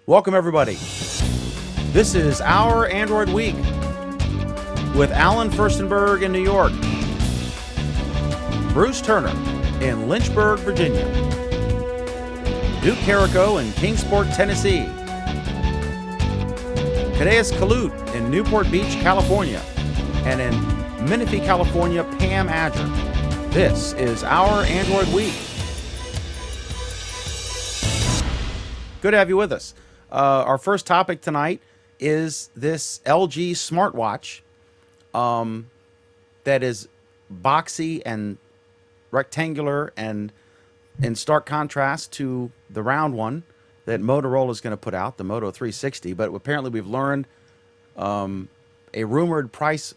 Welcome, everybody. This is Our Android Week with Alan Furstenberg in New York, Bruce Turner in Lynchburg, Virginia, Duke Carrico in Kingsport, Tennessee, Cadeas Kalut in Newport Beach, California, and in Menifee, California, Pam Adger. This is Our Android Week. Good to have you with us. Our first topic tonight is this LG smartwatch that is boxy and rectangular and in stark contrast to the round one that Motorola is going to put out, the Moto 360. But apparently we've learned a rumored price.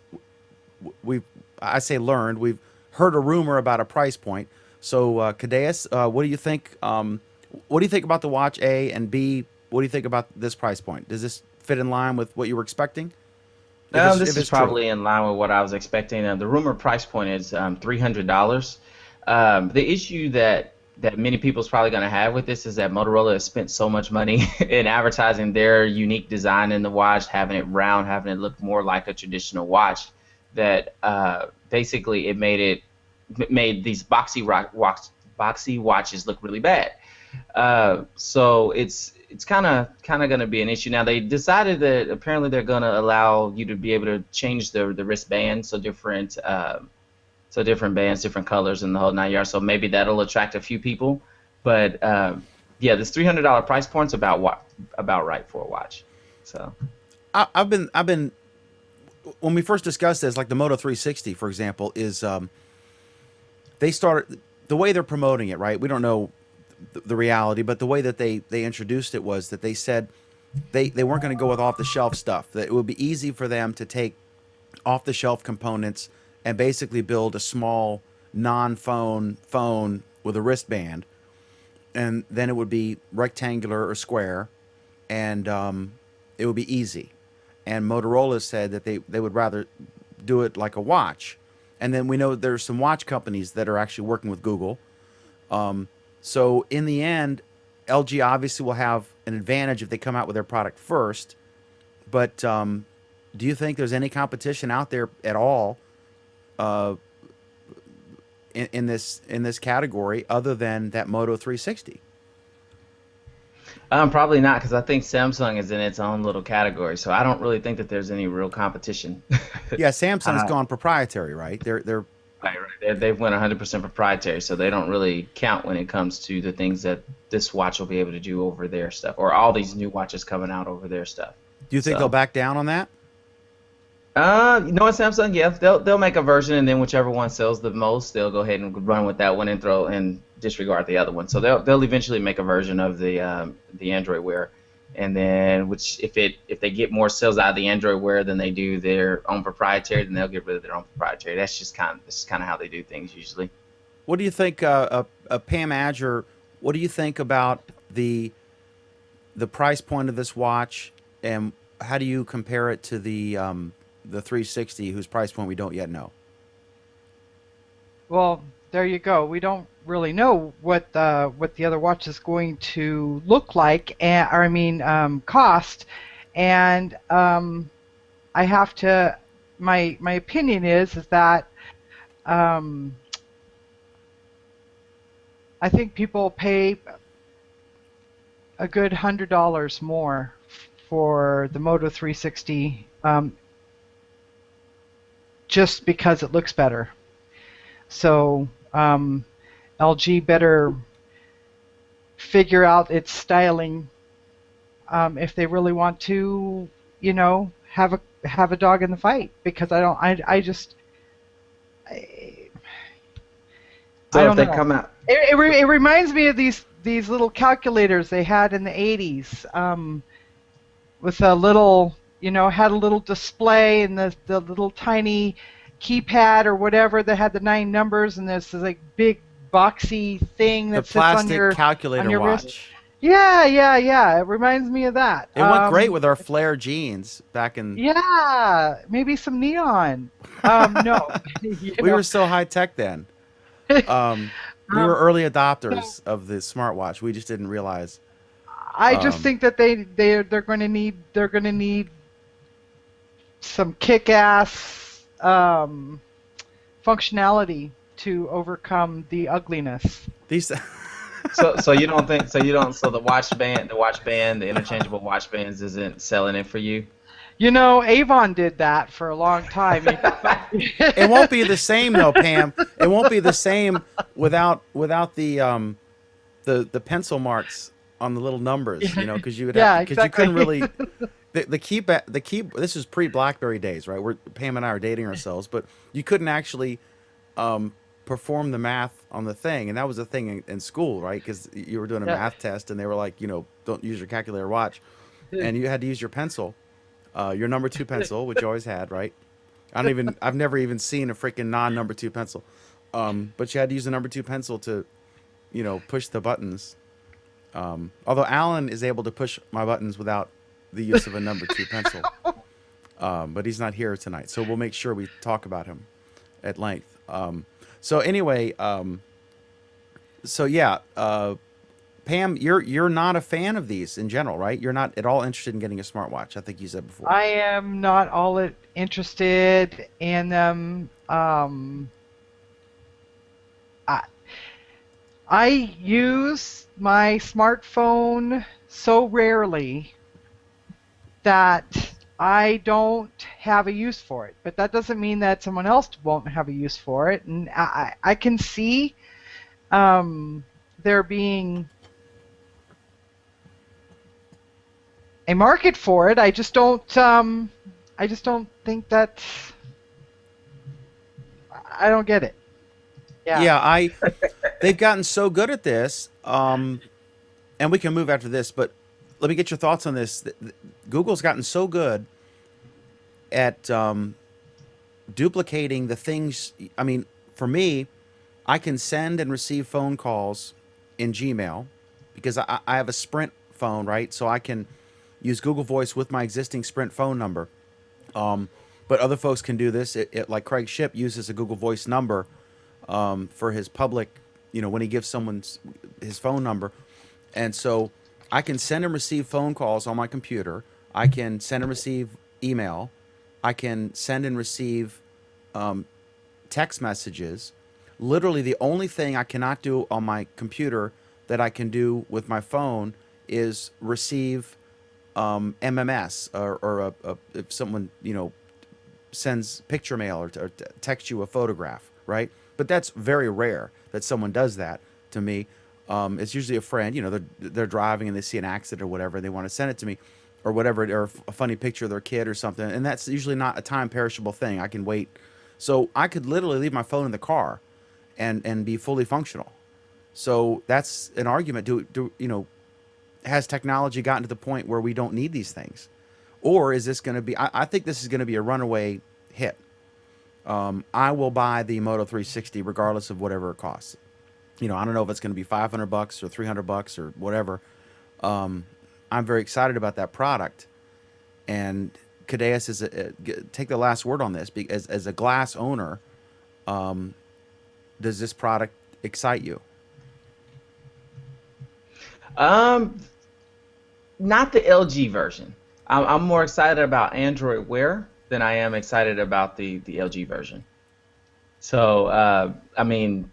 We've heard a rumor about a price point. So Cadeas, what do you think? What do you think about the watch, A, and B, what do you think about this price point? Does this fit in line with what you were expecting? This is probably in line with what I was expecting. The rumored price point is $300. The issue that many people's probably going to have with this is that Motorola has spent so much money in advertising their unique design in the watch, having it round, having it look more like a traditional watch, that basically it made these boxy watches look really bad. So it's kind of going to be an issue. Now they decided that apparently they're going to allow you to be able to change the wristband, so different bands, different colors, and the whole 9 yards. So maybe that'll attract a few people. But yeah, this $300 price point's about right for a watch. So I've been when we first discussed this, like the Moto 360, for example, is they started the way they're promoting it, right? We don't know the reality, but the way that they introduced it was that they said they weren't going to go with off-the-shelf stuff, that it would be easy for them to take off-the-shelf components and basically build a small non-phone phone with a wristband, and then it would be rectangular or square, and it would be easy. And Motorola said that they would rather do it like a watch. And then we know there's some watch companies that are actually working with Google. So in the end, LG obviously will have an advantage if they come out with their product first. But do you think there's any competition out there at all in this category other than that Moto 360? Probably not, because I think Samsung is in its own little category. So I don't really think that there's any real competition. Yeah, Samsung's gone proprietary, right? They're Right. They've went 100% proprietary, so they don't really count when it comes to the things that this watch will be able to do over their stuff, or all these new watches coming out over their stuff. Do you think they'll back down on that? You know what, Samsung? Yeah, they'll make a version, and then whichever one sells the most, they'll go ahead and run with that one and disregard the other one. So they'll eventually make a version of the Android Wear. And then, if they get more sales out of the Android Wear than they do their own proprietary, then they'll get rid of their own proprietary. That's just kind of how they do things usually. What do you think, Pam Adger? What do you think about the price point of this watch, and how do you compare it to the 360, whose price point we don't yet know? Well, there you go. We don't really know what the other watch is going to look like, cost. And I have to. My opinion is that I think people pay a good $100 more for the Moto 360 just because it looks better. So LG better figure out its styling if they really want to, have a dog in the fight. Because I don't know. Come out. It reminds me of these little calculators they had in the 80s with a little, had a little display and the little tiny keypad or whatever that had the 9 numbers, and there's this like big boxy thing that sits on your calculator watch. Wrist. Yeah. It reminds me of that. It went great with our flare jeans back in. Yeah, maybe some neon. No, we were so high tech then. We were early adopters of the smartwatch. We just didn't realize. I just think that they're going to need some kick-ass functionality to overcome the ugliness. These. So you don't think so the watch band, the interchangeable watch bands isn't selling it for you? Avon did that for a long time. It won't be the same though, Pam. It won't be the same without the pencil marks on the little numbers, because you would have because exactly. you couldn't really the key. This is pre-BlackBerry days, right? Pam and I are dating ourselves, but you couldn't actually perform the math on the thing, and that was a thing in school, right? Because you were doing a math test, and they were like, don't use your calculator watch, and you had to use your pencil, your number 2 pencil, which you always had, right? I've never even seen a freaking non-number 2 pencil, but you had to use the number 2 pencil to, push the buttons. Although Alan is able to push my buttons without the use of a number 2 pencil, but he's not here tonight, so we'll make sure we talk about him at length. So anyway, so yeah, Pam, you're not a fan of these in general, right? You're not at all interested in getting a smartwatch. I think you said before. I am not all interested in them. I use my smartphone so rarely that I don't have a use for it. But that doesn't mean that someone else won't have a use for it. And I can see there being a market for it. I just don't think that. I don't get it. Yeah, they've gotten so good at this, and we can move after this, but let me get your thoughts on this. Google's gotten so good at duplicating the things. I mean, for me, I can send and receive phone calls in Gmail because I have a Sprint phone, right? So I can use Google Voice with my existing Sprint phone number. But other folks can do this. Like Craig Shipp uses a Google Voice number for his public, when he gives someone his phone number. And so I can send and receive phone calls on my computer. I can send and receive email. I can send and receive text messages. Literally, the only thing I cannot do on my computer that I can do with my phone is receive MMS or if someone, sends picture mail or text you a photograph, right? But that's very rare that someone does that to me. It's usually a friend, they're driving and they see an accident or whatever, and they want to send it to me or whatever, or a funny picture of their kid or something. And that's usually not a time perishable thing. I can wait. So I could literally leave my phone in the car and be fully functional. So that's an argument. Has technology gotten to the point where we don't need these things? Or is this going to be, I think this is going to be a runaway hit. I will buy the Moto 360 regardless of whatever it costs. I don't know if it's going to be $500 or $300 or whatever. I'm very excited about that product. And Cadeas is take the last word on this. Because as a glass owner, does this product excite you? Not the LG version. I'm more excited about Android Wear than I am excited about the LG version. So I mean,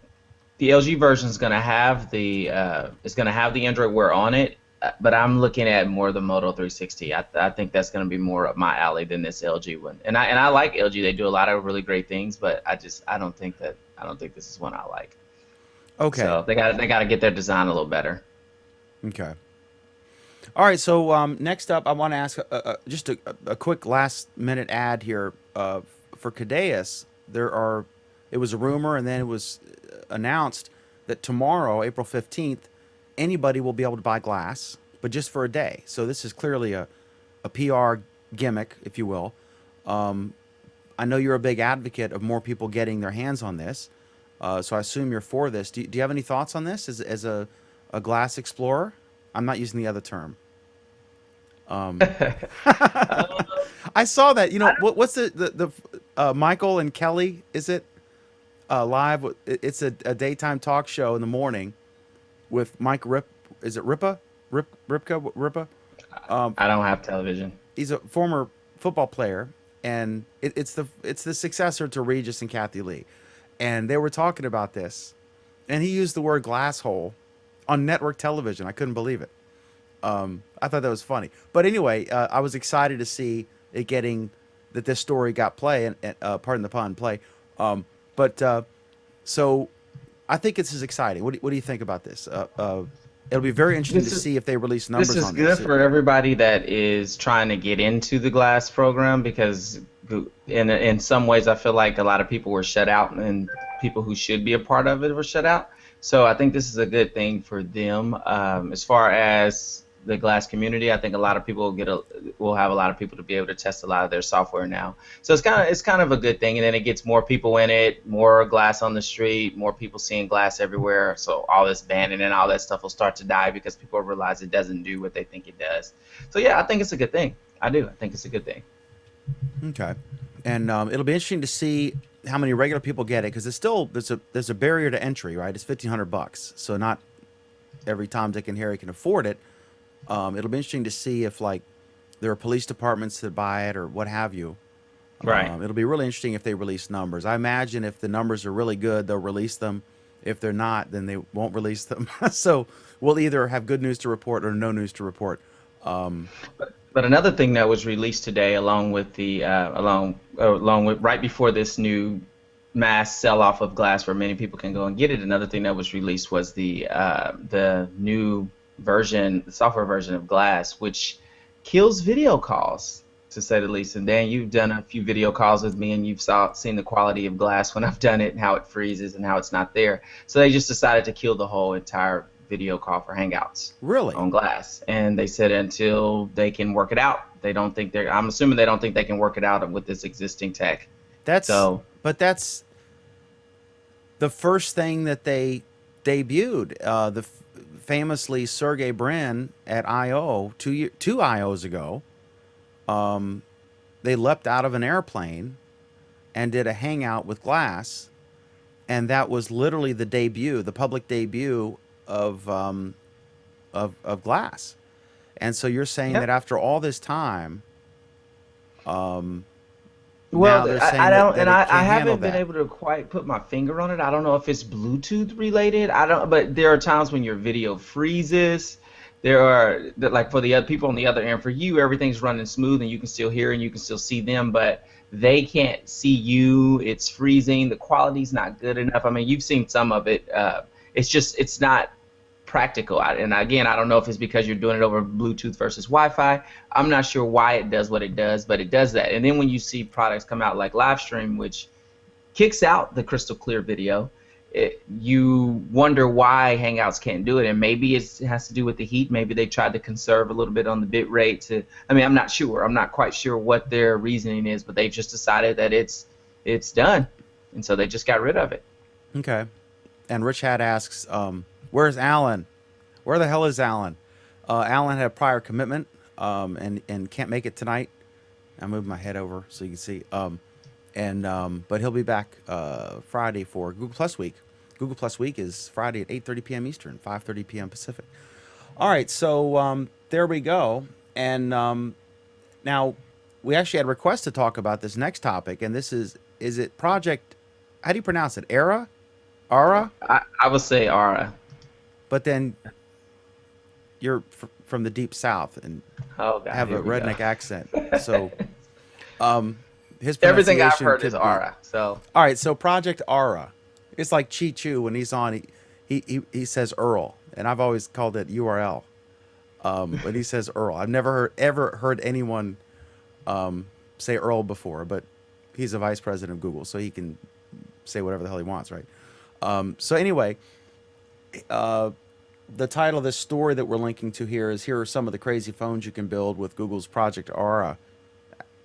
the LG version is going to have the Android Wear on it, but I'm looking at more the Moto 360. I think that's going to be more up my alley than this LG one. And I like LG. They do a lot of really great things, but I don't think this is one I like. Okay. So they got to get their design a little better. Okay. All right. So next up, I want to ask just a quick last-minute ad here for Cadeas. It was a rumor, and then it was announced that tomorrow, April 15th, anybody will be able to buy glass, but just for a day. So this is clearly a PR gimmick, if you will. I know you're a big advocate of more people getting their hands on this, so I assume you're for this. Do you have any thoughts on this as a glass explorer? I'm not using the other term. I saw that. What's the Michael and Kelly? Is it live? It's a daytime talk show in the morning with Mike Rip. Is it Ripa? Ripa. I don't have television. He's a former football player, and it's the successor to Regis and Kathy Lee, and they were talking about this, and he used the word glass hole on network television. I couldn't believe it. I thought that was funny. But anyway, I was excited to see it getting that this story got play and pardon the pun, play. So I think this is exciting. What do you think about this? It'll be very interesting to see if they release numbers on this. This is good for everybody that is trying to get into the glass program, because in some ways I feel like a lot of people were shut out, and people who should be a part of it were shut out. So I think this is a good thing for them. As far as the glass community, I think a lot of people will have a lot of people to be able to test a lot of their software now. So it's kind of a good thing, and then it gets more people in it, more glass on the street, more people seeing glass everywhere. So all this banning and all that stuff will start to die because people realize it doesn't do what they think it does. So yeah, I think it's a good thing. I do. I think it's a good thing. Okay, and it'll be interesting to see how many regular people get it, because it's still there's a barrier to entry, right? It's $1,500, so not every Tom, Dick, and Harry can afford it. It'll be interesting to see if like there are police departments that buy it or what have you. Right. It'll be really interesting if they release numbers. I imagine if the numbers are really good, they'll release them. If they're not, then they won't release them. So we'll either have good news to report or no news to report. But another thing that was released today, along with the along with right before this new mass sell-off of glass, where many people can go and get it, another thing that was released was the new version, the software version of glass, which kills video calls, to say the least. And Dan, you've done a few video calls with me, and you've seen the quality of glass when I've done it, and how it freezes and how it's not there. So they just decided to kill the whole entire video call for Hangouts. Really? On glass. And they said until they can work it out, I'm assuming they don't think they can work it out with this existing tech. But that's the first thing that they debuted. Famously, Sergey Brin at I/O two I/Os ago, they leapt out of an airplane and did a hangout with glass, and that was literally the public debut of glass. And so you're saying that after all this time, well, I haven't been able to quite put my finger on it. I don't know if it's Bluetooth related. But there are times when your video freezes. There are, like, for the other people on the other end, for you, everything's running smooth and you can still hear and you can still see them, but they can't see you. It's freezing. The quality's not good enough. I mean, you've seen some of it. It's not practical. And again, I don't know if it's because you're doing it over Bluetooth versus Wi-Fi. I'm not sure why it does what it does, but it does that. And then when you see products come out like Livestream, which kicks out the crystal clear video, you wonder why Hangouts can't do it. And maybe it has to do with the heat. Maybe they tried to conserve a little bit on the bit rate. I'm not sure. I'm not quite sure what their reasoning is, but they've just decided that it's done, and so they just got rid of it. Okay. And Rich Hat asks, where's Alan? Where the hell is Alan? Alan had a prior commitment and can't make it tonight. I moved my head over so you can see. But he'll be back Friday for Google Plus Week. Google Plus Week is Friday at 8:30 p.m. Eastern, 5:30 p.m. Pacific. All right, so there we go. And now we actually had requests to talk about this next topic, and this is it Project, how do you pronounce it? Ara? I would say Ara. But then you're from the deep south and have a redneck accent. So his everything I've heard is Ara. So all right, so Project Ara. It's like Chi Chu when he's on. He says Earl, and I've always called it URL. But he says Earl. I've never ever heard anyone say Earl before, but he's a vice president of Google, so he can say whatever the hell he wants, right? So anyway, the title of this story that we're linking to here are some of the crazy phones you can build with Google's Project Ara.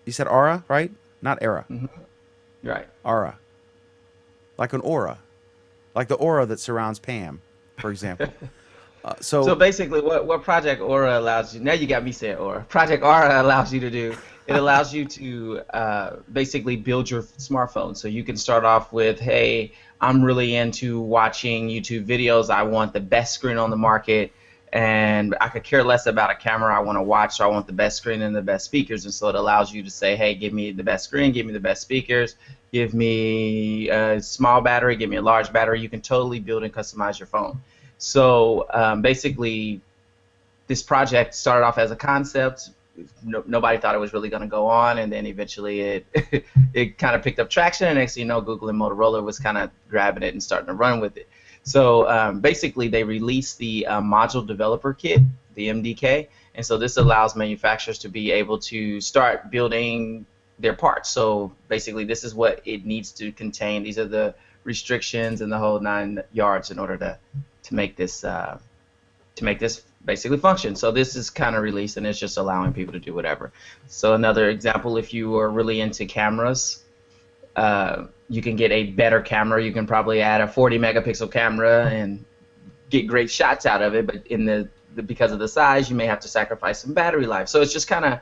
You said Ara, right? Not Era. Mm-hmm. Right. Ara. Like an aura. Like the aura that surrounds Pam, for example. So basically what Project Aura allows you, now you got me saying Aura. Project Aura allows you to do, it allows you to basically build your smartphone. So you can start off with, hey, I'm really into watching YouTube videos. I want the best screen on the market. and I could care less about a camera I want to watch. So I want the best screen and the best speakers, and so it allows you to say, hey, give me the best screen, give me the best speakers, give me a small battery, give me a large battery. You can totally build and customize your phone. So basically, this project started off as a concept. Nobody thought it was really going to go on, and then eventually it it kind of picked up traction, and next thing you know, Google and Motorola was kind of grabbing it and starting to run with it. So basically, they released the Module Developer Kit, the MDK, and so this allows manufacturers to be able to start building their parts. So basically, this is what it needs to contain. These are the restrictions and the whole 9 yards in order to make this basically function. So this is kind of released, and it's just allowing people to do whatever. So another example, if you are really into cameras, you can get a better camera. You can probably add a 40 megapixel camera and get great shots out of it, but in because of the size, you may have to sacrifice some battery life. So it's just kind of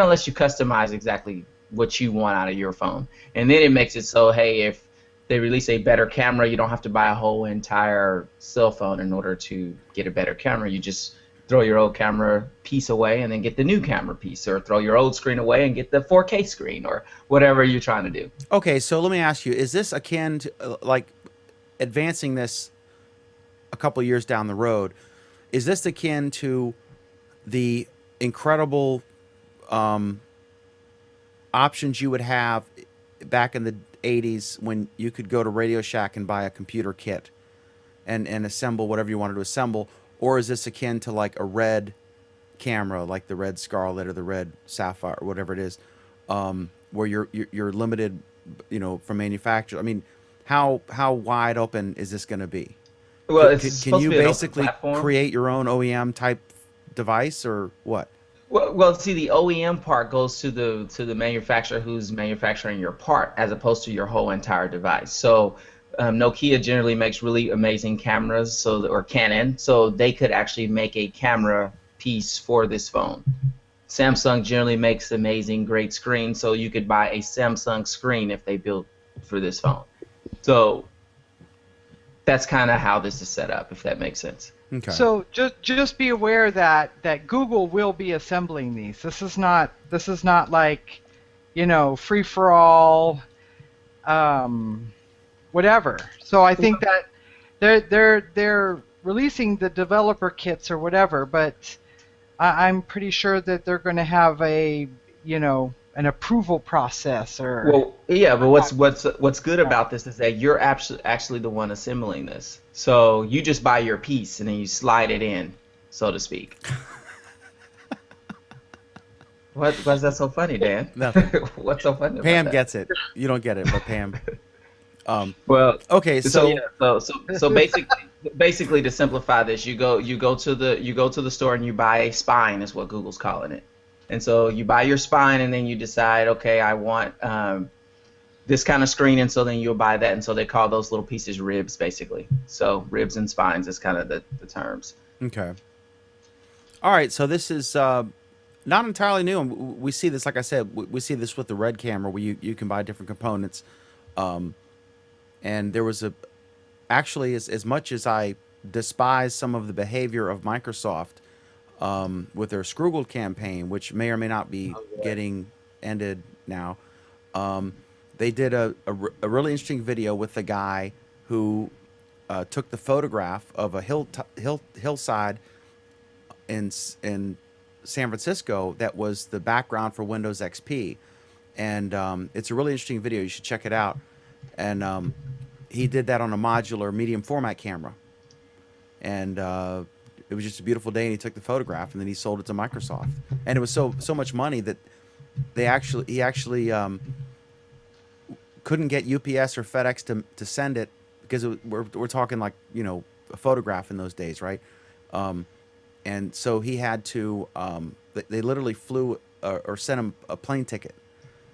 lets you customize exactly what you want out of your phone. And then it makes it so, hey, if they release a better camera, you don't have to buy a whole entire cell phone in order to get a better camera. You just throw your old camera piece away and then get the new camera piece, or throw your old screen away and get the 4K screen, or whatever you're trying to do. Okay, so let me ask you, is this akin to, like, advancing this a couple years down the road, is this akin to the incredible options you would have back in the 80s when you could go to Radio Shack and buy a computer kit and assemble whatever you wanted to assemble? Or is this akin to like a red camera, like the red Scarlet or the red Sapphire or whatever it is, where you're limited, from manufacturer? I mean, how wide open is this going to be? Well, can you basically create your own OEM type device, or what? Well, see, the OEM part goes to the manufacturer who's manufacturing your part, as opposed to your whole entire device. So Nokia generally makes really amazing cameras, or Canon, so they could actually make a camera piece for this phone. Samsung generally makes amazing, great screens, so you could buy a Samsung screen if they built for this phone. So that's kind of how this is set up, if that makes sense. Okay. So just be aware that Google will be assembling these. This is not like, free for all, whatever. So I think that they're releasing the developer kits or whatever, but I'm pretty sure that they're going to have a an approval process or. Well, yeah, but what's good about this is that you're actually the one assembling this. So you just buy your piece and then you slide it in, so to speak. Why's that so funny, Dan? Nothing. What's so funny? Pam about that? gets it. You don't get it, but Pam. Well, okay, so basically to simplify this, you go to the store and you buy a spine, is what Google's calling it. And so you buy your spine, and then you decide, okay, I want this kind of screen, and so then you'll buy that, and so they call those little pieces ribs, basically. So ribs and spines is kind of the terms. Okay. All right, so this is not entirely new. We see this, like I said, we see this with the red camera, where you can buy different components. And there was actually, as much as I despise some of the behavior of Microsoft, with their Scroogle campaign, which may or may not be getting ended now. They did a really interesting video with the guy who took the photograph of a hillside in San Francisco that was the background for Windows XP. And it's a really interesting video. You should check it out. And he did that on a modular medium format camera. And it was just a beautiful day, and he took the photograph, and then he sold it to Microsoft. And it was so much money that he actually couldn't get UPS or FedEx to send it, because we're talking like a photograph in those days, right? And so he had to they literally flew or sent him a plane ticket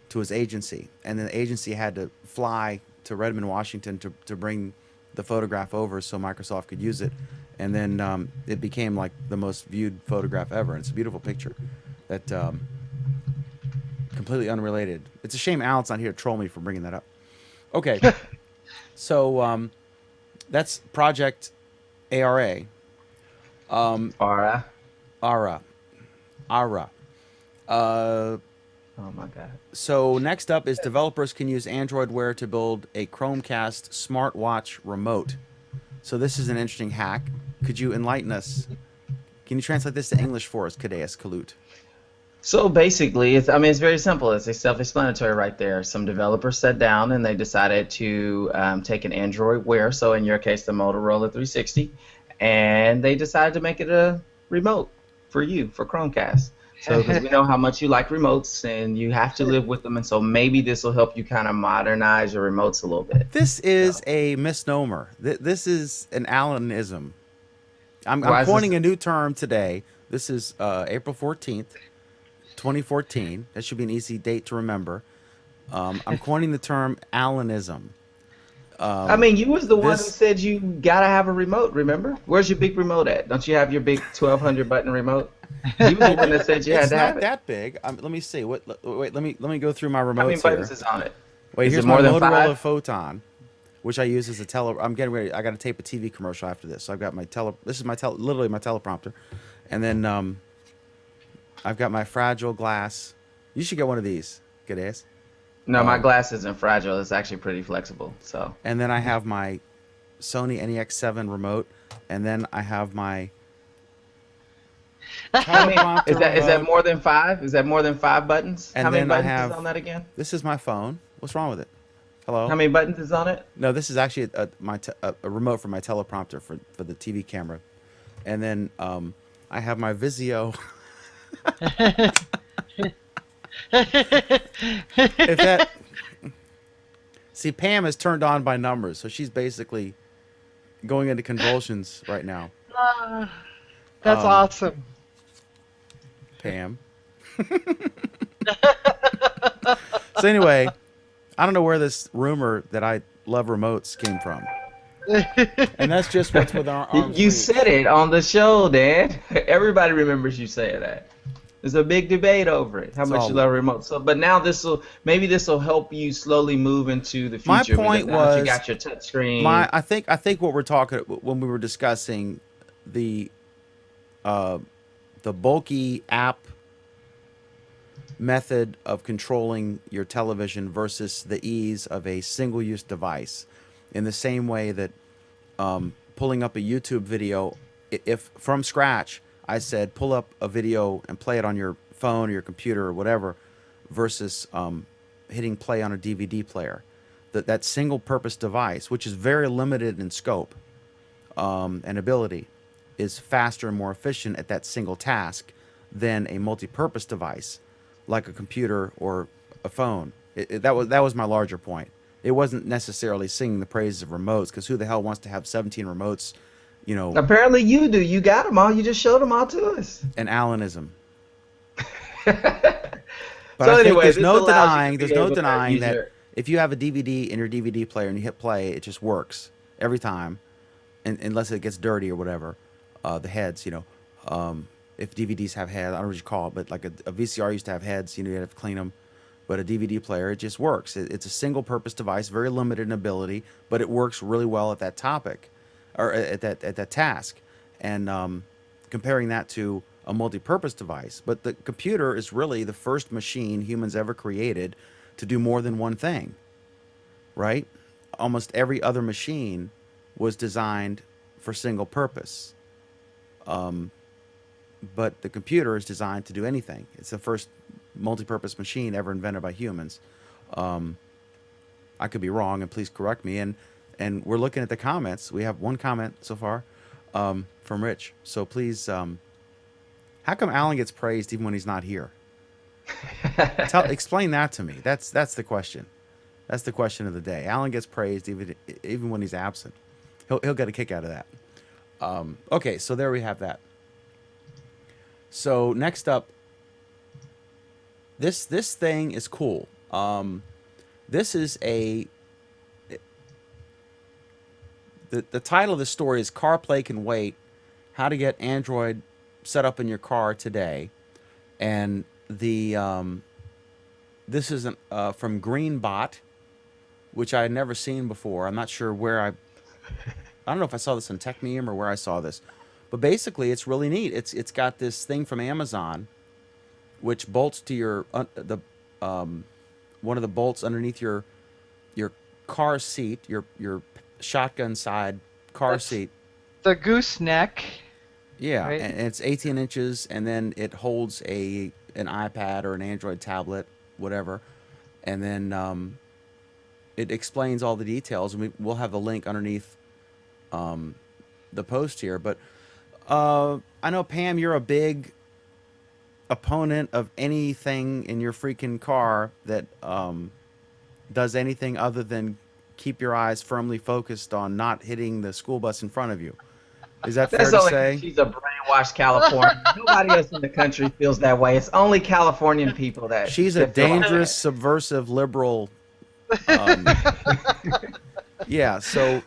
to his agency, and then the agency had to fly to Redmond, Washington to bring the photograph over so Microsoft could use it. And then it became like the most viewed photograph ever. And it's a beautiful picture that completely unrelated. It's a shame Alan's not here to troll me for bringing that up. Okay. So that's Project ARA. Aura. Ara. Ara. Uh, Oh my God. so next up is developers can use Android Wear to build a Chromecast smartwatch remote. So this is an interesting hack. Could you enlighten us? Can you translate this to English for us, Kadeas Kalut? So basically, it's very simple. It's self-explanatory right there. Some developers sat down and they decided to take an Android Wear, so in your case, the Motorola 360, and they decided to make it a remote for you, for Chromecast. So because we know how much you like remotes and you have to live with them, and so maybe this will help you kind of modernize your remotes a little bit. This is a misnomer. This is an Alanism. I'm Why is coining this? a new term today. This is April 14th, 2014. That should be an easy date to remember. I'm coining the term Alanism. I mean, you was the one who This said you gotta have a remote. Remember? Where's your big remote at? Don't you have your big 1200 button remote? You was the one that said you had it's to have not it. that big. Let me see. Wait. Let me go through my How many remotes buttons here. is on it? Wait. Is it Here's my more than Motorola 5? Photon, which I use as a tele. I'm getting ready. I got to tape a TV commercial after this. So I've got my This is literally my teleprompter, and then I've got my fragile glass. You should get one of these. Good ass. No, my glass isn't fragile. It's actually pretty flexible. So And then I have my Sony NEX7 remote, and then I have my how many teleprompter is that remote, more than 5? Is that more than 5 buttons? and How many then I buttons is have on that again? this is my phone. What's wrong with it? How Hello? many buttons is on it? No, this is actually a remote for my teleprompter for the TV camera, and then I have my Vizio. If that see, Pam is turned on by numbers, so she's basically going into convulsions right now. That's Um, awesome. Pam. So anyway, I don't know where this rumor that I love remotes came from, and that's just what's with our arms. You reach. said it on the show, Dan. Everybody remembers you saying that. There's a big debate over it, how It's much all- you love remotes. So, but now this will help you slowly move into the My future. point because now that you was- got your touch screen. I think what we're talking when we were discussing the bulky app method of controlling your television versus the ease of a single-use device, in the same way that pulling up a YouTube video, if from scratch I said pull up a video and play it on your phone or your computer or whatever, versus hitting play on a DVD player, that single-purpose device, which is very limited in scope and ability, is faster and more efficient at that single task than a multi-purpose device like a computer or a phone. That was my larger point. It wasn't necessarily singing the praises of remotes, because who the hell wants to have 17 remotes, Apparently you do. You got them all. You just showed them all to us. an Alanism. So But I think anyway, there's this no allows you denying, to be there's no able to denying use that your- if you have a DVD in your DVD player and you hit play, it just works every time, unless it gets dirty or whatever. The heads, if DVDs have heads, I don't know what you call it, but like a VCR used to have heads, you have to clean them. But a DVD player, it just works. It's a single-purpose device, very limited in ability, but it works really well at that topic, or at that task. And comparing that to a multi-purpose device, but the computer is really the first machine humans ever created to do more than one thing, right? Almost every other machine was designed for single purpose. But the computer is designed to do anything. It's the first multi-purpose machine ever invented by humans. I could be wrong, and please correct me. And we're looking at the comments. We have one comment so far from Rich. So please, how come Alan gets praised even when he's not here? Explain that to me. That's the question. That's the question of the day. Alan gets praised even when he's absent. He'll get a kick out of that. Okay, so there we have that. So next up, this thing is cool. This is the title of the story is CarPlay Can Wait: How to Get Android Set Up in Your Car Today, and this is from Greenbot, which I had never seen before. I'm not sure where I don't know if I saw this on Techmeme or where I saw this, But basically, it's really neat. It's got this thing from Amazon, which bolts to your one of the bolts underneath your car seat, your shotgun side car That's seat. the gooseneck. Yeah, Right. and it's 18 inches, and then it holds an iPad or an Android tablet, whatever, and then it explains all the details, and we'll have the link underneath the post here. But I know, Pam, you're a big opponent of anything in your freaking car that does anything other than keep your eyes firmly focused on not hitting the school bus in front of you. Is that fair That's to only 'cause say? she's a brainwashed Californian. Nobody else in the country feels that way. It's only Californian people She's a that feel like dangerous, that. subversive liberal. Um, yeah. So,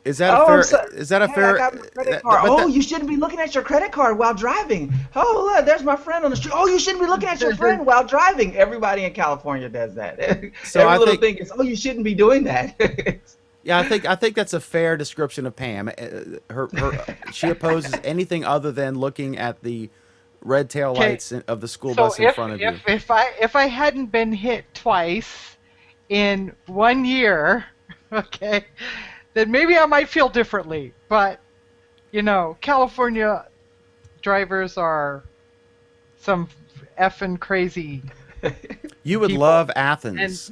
is that a Oh, fair? I'm sorry. Is that a Hey, I fair? got my credit But card. Oh, that, you shouldn't be looking at your credit card while driving. Oh, look, there's my friend on the street. Oh, you shouldn't be looking at your friend while driving. Everybody in California does that. so Every I little think. thing is, oh, you shouldn't be doing that. Yeah, I think that's a fair description of Pam. She opposes anything other than looking at the red tail Okay. lights of the school So bus in front of you. if I hadn't been hit twice in 1 year, okay, then maybe I might feel differently. But California drivers are some effing crazy You would people. love Athens.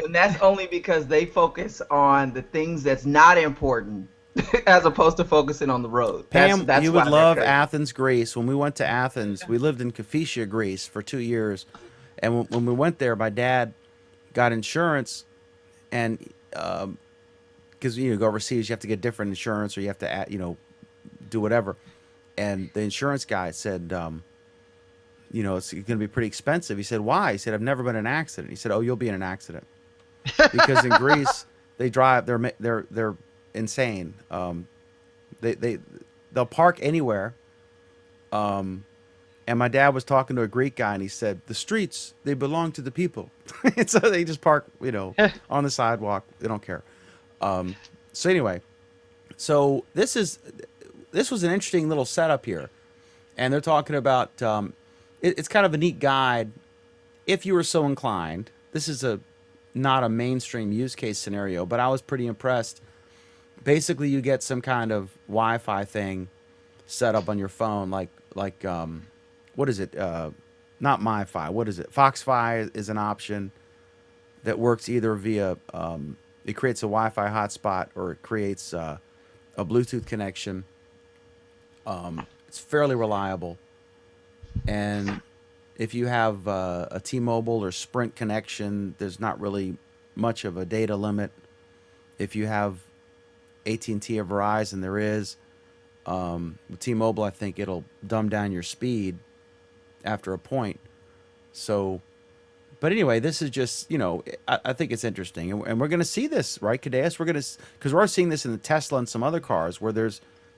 And that's only because they focus on the things that's not important as opposed to focusing on the road. Pam, That's you why would they're love crazy. Athens, Greece. When we went to Athens, we lived in Kefissia, Greece for 2 years. And when we went there, my dad got insurance. And because, go overseas, you have to get different insurance or you have to, do whatever. And the insurance guy said, it's going to be pretty expensive. He said, why? He said, I've never been in an accident. He said, oh, you'll be in an accident. Because in Greece, they drive, they're insane. They'll park anywhere. And my dad was talking to a Greek guy, and he said, the streets, they belong to the people. And so they just park, on the sidewalk. They don't care. So anyway, so this was an interesting little setup here. And they're talking about, it's kind of a neat guide if you were so inclined. This is not a mainstream use case scenario, but I was pretty impressed. Basically, you get some kind of Wi-Fi thing set up on your phone, like what is it? Not MiFi. What is it? Foxfi is an option that works either via it creates a Wi-Fi hotspot or it creates a Bluetooth connection. It's fairly reliable, and if you have a T-Mobile or Sprint connection, there's not really much of a data limit. If you have AT&T or Verizon, there is. With T-Mobile, I think it'll dumb down your speed after a point. So, but anyway, this is just, I think it's interesting. And we're going to see this, right, Kadeus? Because we're seeing this in the Tesla and some other cars where they're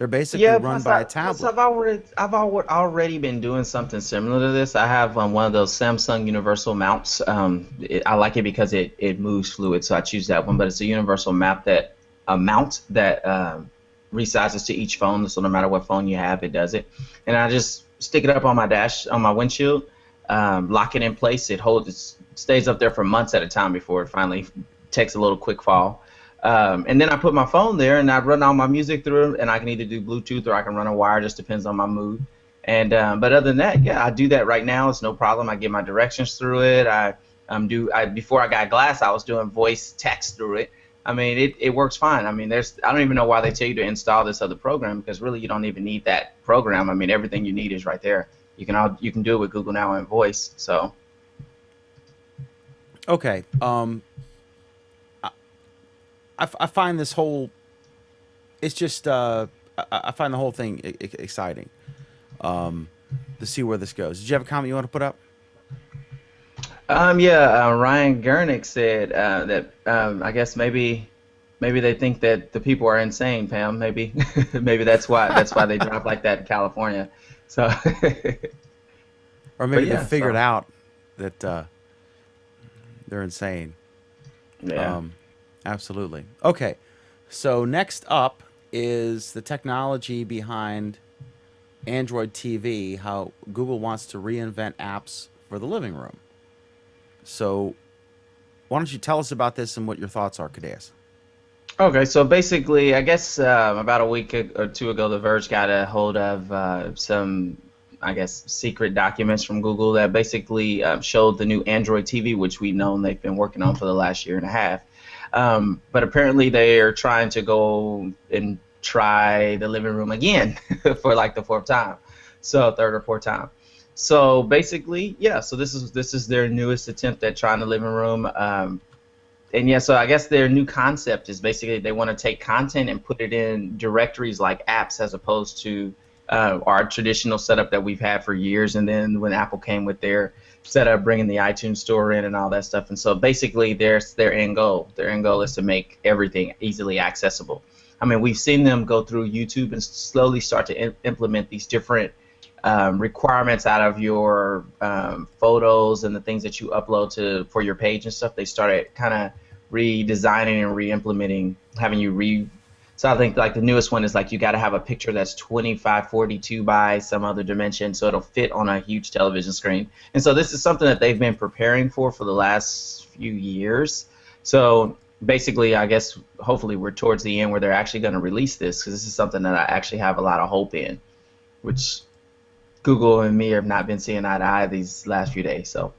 basically run by a tablet. I've already been doing something similar to this. I have one of those Samsung universal mounts. I like it because it moves fluid, so I choose that one. But it's a universal mount that resizes to each phone, so no matter what phone you have, it does it. And I just stick it up on my windshield, lock it in place. It stays up there for months at a time before it finally takes a little quick fall. And then I put my phone there and I run all my music through it, and I can either do Bluetooth or I can run a wire, just depends on my mood. And but other than that, yeah, I do that right now. It's no problem. I get my directions through it. Before I got glass, I was doing voice text through it. I mean, it works fine. I mean, I don't even know why they tell you to install this other program, because really you don't even need that program. I mean, everything you need is right there. You can do it with Google Now and Voice. So. Okay. I find this whole, it's just, I find the whole thing exciting to see where this goes. Did you have a comment you want to put up? Ryan Gurnick said that I guess maybe they think that the people are insane, Pam. Maybe that's why they drive like that in California. So. Or maybe they figured out that they're insane. Yeah. Absolutely. Okay. So next up is the technology behind Android TV, how Google wants to reinvent apps for the living room. So why don't you tell us about this and what your thoughts are, Kadeas? Okay, so basically, I guess about a week or two ago, The Verge got a hold of some, I guess, secret documents from Google that basically showed the new Android TV, which we've known they've been working on for the last year and a half. But apparently, they are trying to go and try the living room again for like the fourth time, so third or fourth time. So basically, yeah. So this is their newest attempt at trying the living room. And yeah, so I guess their new concept is basically they want to take content and put it in directories like apps as opposed to our traditional setup that we've had for years. And then when Apple came with their setup, bringing the iTunes store in and all that stuff. And so basically there's their end goal. Their end goal is to make everything easily accessible. I mean, we've seen them go through YouTube and slowly start to implement these different requirements out of your photos and the things that you upload for your page and stuff. They started kind of redesigning and re-implementing, having you so I think like the newest one is like you got to have a picture that's 2542 by some other dimension so it'll fit on a huge television screen. And so this is something that they've been preparing for the last few years. So basically, I guess hopefully we're towards the end where they're actually going to release this, because this is something that I actually have a lot of hope in, which Google and me have not been seeing eye to eye these last few days. So,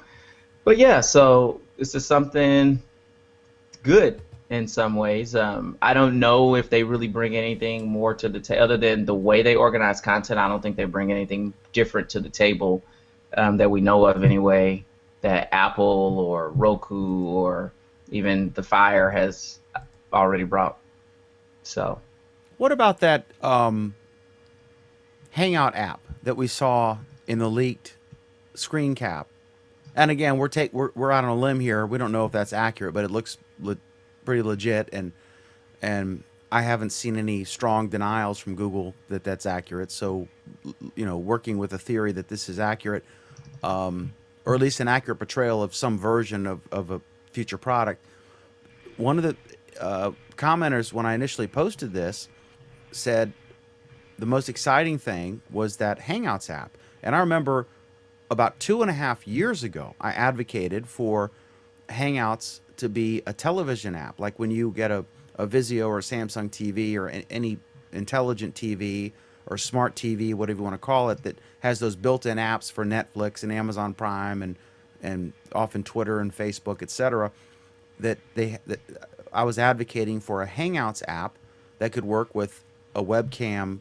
but yeah, so this is something good in some ways. I don't know if they really bring anything more to the table other than the way they organize content. I don't think they bring anything different to the table that we know of anyway, that Apple or Roku or even the Fire has already brought. So, what about that Hangout app that we saw in the leaked screen cap? And again, we're out on a limb here. We don't know if that's accurate, but it looks pretty legit, and I haven't seen any strong denials from Google that that's accurate. So, working with a theory that this is accurate, or at least an accurate portrayal of some version of a future product. One of the commenters, when I initially posted this, said the most exciting thing was that Hangouts app. And I remember about 2.5 years ago, I advocated for Hangouts to be a television app, like when you get a Vizio or a Samsung TV or any intelligent TV or smart TV, whatever you want to call it, that has those built-in apps for Netflix and Amazon Prime and often Twitter and Facebook, etc. That I was advocating for a Hangouts app that could work with a webcam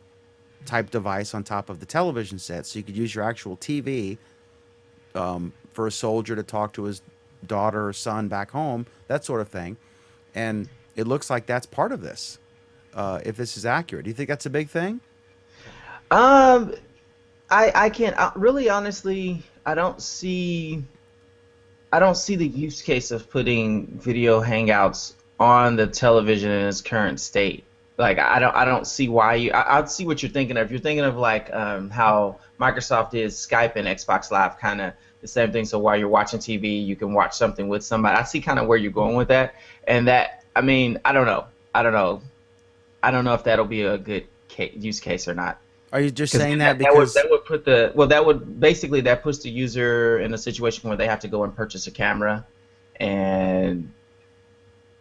type device on top of the television set, so you could use your actual TV for a soldier to talk to his daughter or son back home, that sort of thing. And it looks like that's part of this, if this is accurate. Do you think that's a big thing? I can't really honestly. I don't see the use case of putting video hangouts on the television in its current state. Like I don't see why I see what you're thinking of. You're thinking of like how Microsoft is Skype and Xbox Live, kind of the same thing. So while you're watching TV, you can watch something with somebody. I see kind of where you're going with that, and that, I mean, I don't know if that'll be a good use case or not. Are you just saying that because that puts the user in a situation where they have to go and purchase a camera, and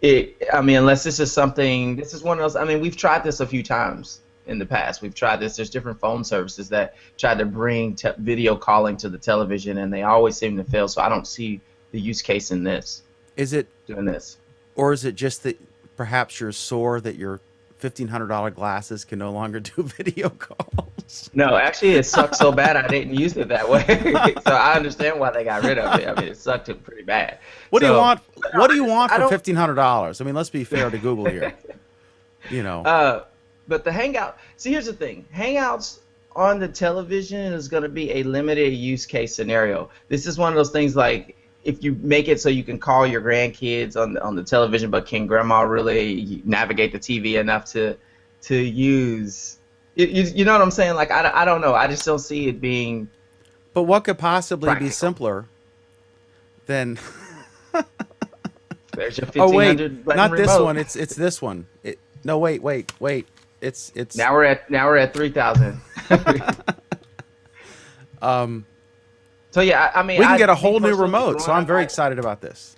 unless this is one of those. I mean, we've tried this a few times in the past. We've tried this. There's different phone services that try to bring video calling to the television, and they always seem to fail. So I don't see the use case in this. Is it doing this, or is it just that perhaps you're sore that your $1,500 glasses can no longer do video calls? No, actually, it sucked so bad I didn't use it that way. So I understand why they got rid of it. I mean, it sucked it pretty bad. What do you want? What do you want for $1,500? I mean, let's be fair to Google here. But the Hangout. See, here's the thing. Hangouts on the television is going to be a limited use case scenario. This is one of those things like if you make it so you can call your grandkids on the television, but can grandma really navigate the TV enough to use? You know what I'm saying? Like I don't know. I just don't see it being. But what could possibly practical. Be simpler than? There's your 1500. Oh wait, not remote. this one. It's this one. No, wait. It's now we're at 3,000. So yeah, I mean, we can get a me whole new personally, remote. So growing I'm up, very excited about this.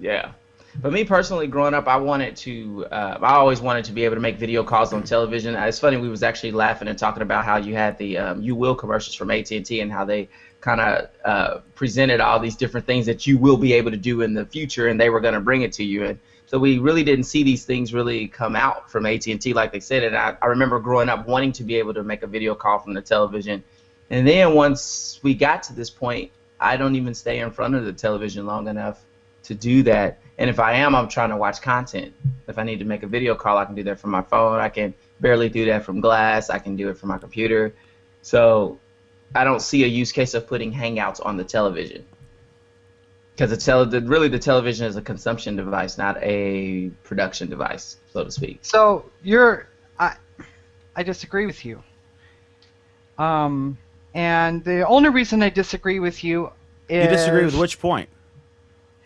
yeah. But me personally, growing up, I wanted to. I always wanted to be able to make video calls on television. It's funny, we was actually laughing and talking about how you had the "You Will" commercials from AT&T and how they kind of presented all these different things that you will be able to do in the future, and they were going to bring it to you. And so we really didn't see these things really come out from AT&T like they said. And I remember growing up wanting to be able to make a video call from the television. And then once we got to this point, I don't even stay in front of the television long enough to do that. And if I am, I'm trying to watch content. If I need to make a video call, I can do that from my phone. I can barely do that from glass. I can do it from my computer. So I don't see a use case of putting Hangouts on the television. Because really the television is a consumption device, not a production device, so to speak. So I disagree with you. And the only reason I disagree with you is... You disagree with which point?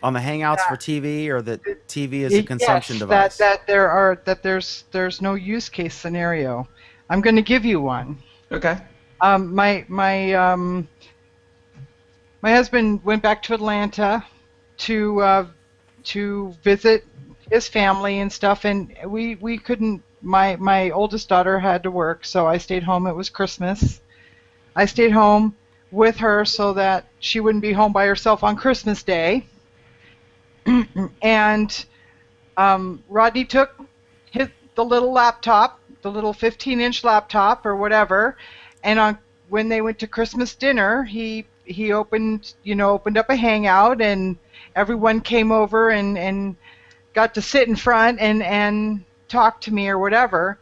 On the Hangouts for TV, or that TV is a consumption device? That there's no use case scenario. I'm going to give you one. Okay. My husband went back to Atlanta to visit his family and stuff, and we couldn't. My oldest daughter had to work, so I stayed home. It was Christmas. I stayed home with her so that she wouldn't be home by herself on Christmas Day. And Rodney took the little laptop, the little 15-inch laptop or whatever, and when they went to Christmas dinner, he opened up a Hangout, and everyone came over and got to sit in front and talk to me or whatever.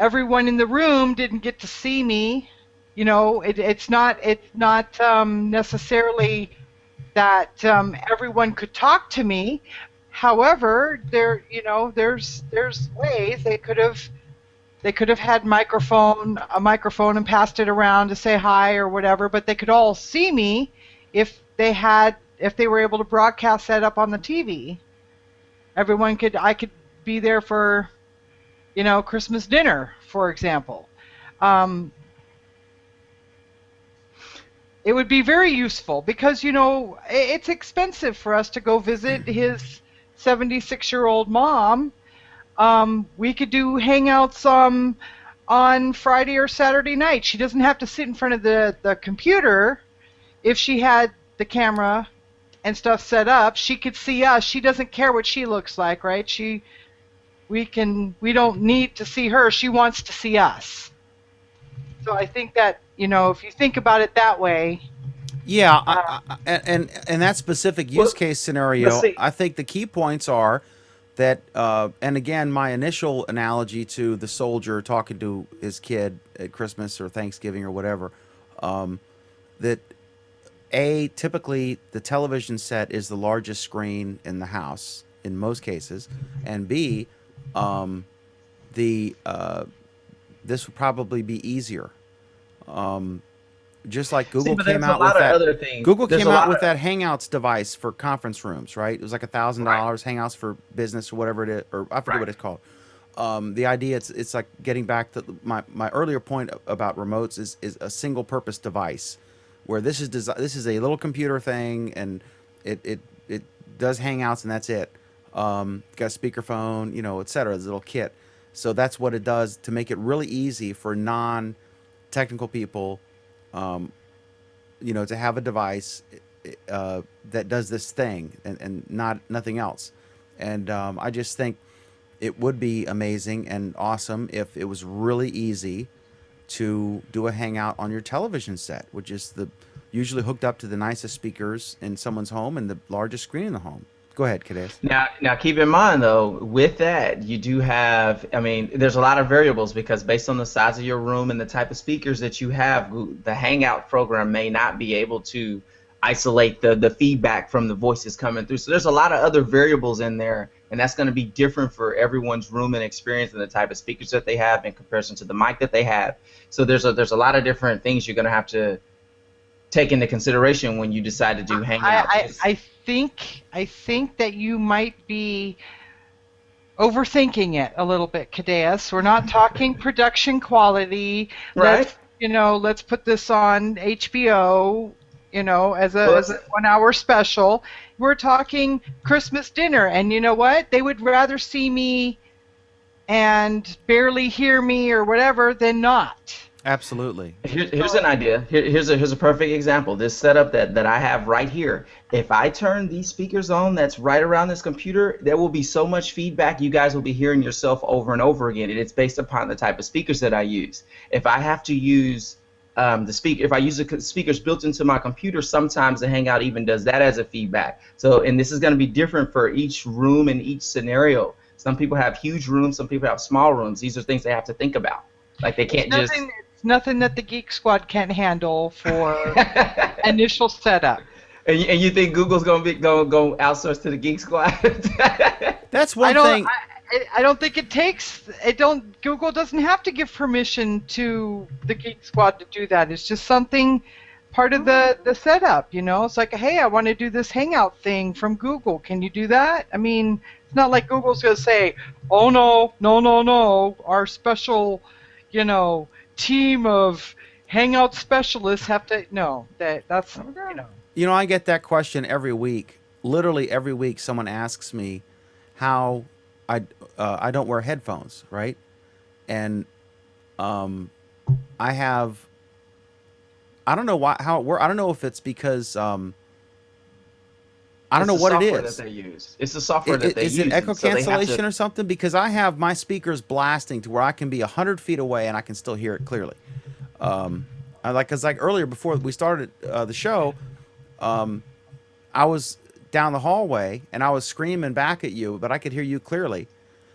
Everyone in the room didn't get to see me. It's not necessarily that everyone could talk to me. However, there's ways they could have had a microphone and passed it around to say hi or whatever, but they could all see me if they were able to broadcast that up on the TV. I could be there for Christmas dinner, for example. It would be very useful because, it's expensive for us to go visit his 76-year-old mom. We could do Hangouts on Friday or Saturday night. She doesn't have to sit in front of the computer. If she had the camera and stuff set up, she could see us. She doesn't care what she looks like, right? We don't need to see her. She wants to see us. So I think that, if you think about it that way. Yeah, and that specific use case scenario, I think the key points are that, and again, my initial analogy to the soldier talking to his kid at Christmas or Thanksgiving or whatever, that typically the television set is the largest screen in the house in most cases, and B, this would probably be easier. Just like Google came out with that. Google came out with that Hangouts device for conference rooms, right? It was like $1,000, Hangouts for Business or whatever it is, or I forget what it's called. The idea, it's like getting back to my earlier point about remotes is a single purpose device, where this is a little computer thing, and it does Hangouts and that's it. Got a speakerphone, etc. This little kit. So that's what it does to make it really easy for non-technical people, to have a device that does this thing and nothing else. And I just think it would be amazing and awesome if it was really easy to do a Hangout on your television set, which is usually hooked up to the nicest speakers in someone's home and the largest screen in the home. Go ahead, Kadesh. Now keep in mind, though, with that, you do have, there's a lot of variables, because based on the size of your room and the type of speakers that you have, the Hangout program may not be able to isolate the feedback from the voices coming through. So there's a lot of other variables in there, and that's going to be different for everyone's room and experience and the type of speakers that they have in comparison to the mic that they have. So there's a lot of different things you're going to have to take into consideration when you decide to do Hangouts. I think that you might be overthinking it a little bit, Cadeas. We're not talking production quality. Right. Let's put this on HBO, as Well, a 1 hour special. We're talking Christmas dinner, and you know what? They would rather see me and barely hear me or whatever than not. Absolutely. Here's an idea. Here's a perfect example. This setup that I have right here. If I turn these speakers on, that's right around this computer, there will be so much feedback. You guys will be hearing yourself over and over again, and it's based upon the type of speakers that I use. If I have to use if I use the speakers built into my computer, sometimes the Hangout even does that as a feedback. So, and this is going to be different for each room and each scenario. Some people have huge rooms, some people have small rooms. These are things they have to think about. Like they can't just. It's nothing that the Geek Squad can't handle for initial setup. And you think Google's gonna go outsource to the Geek Squad? That's one thing. I don't think it takes. Google doesn't have to give permission to the Geek Squad to do that. It's just something part of the setup. It's like, hey, I want to do this Hangout thing from Google. Can you do that? I mean, it's not like Google's gonna say, oh no, our special, team of Hangout specialists have to. No, that's. I get that question every week. Literally every week, someone asks me how I don't wear headphones, right? And I don't know how it works. I don't know if it's because I don't know what it is. That they use. It's the software that they use. Is it echo cancellation or something? Because I have my speakers blasting to where I can be 100 feet away and I can still hear it clearly. Because earlier before we started the show, I was down the hallway and I was screaming back at you, but I could hear you clearly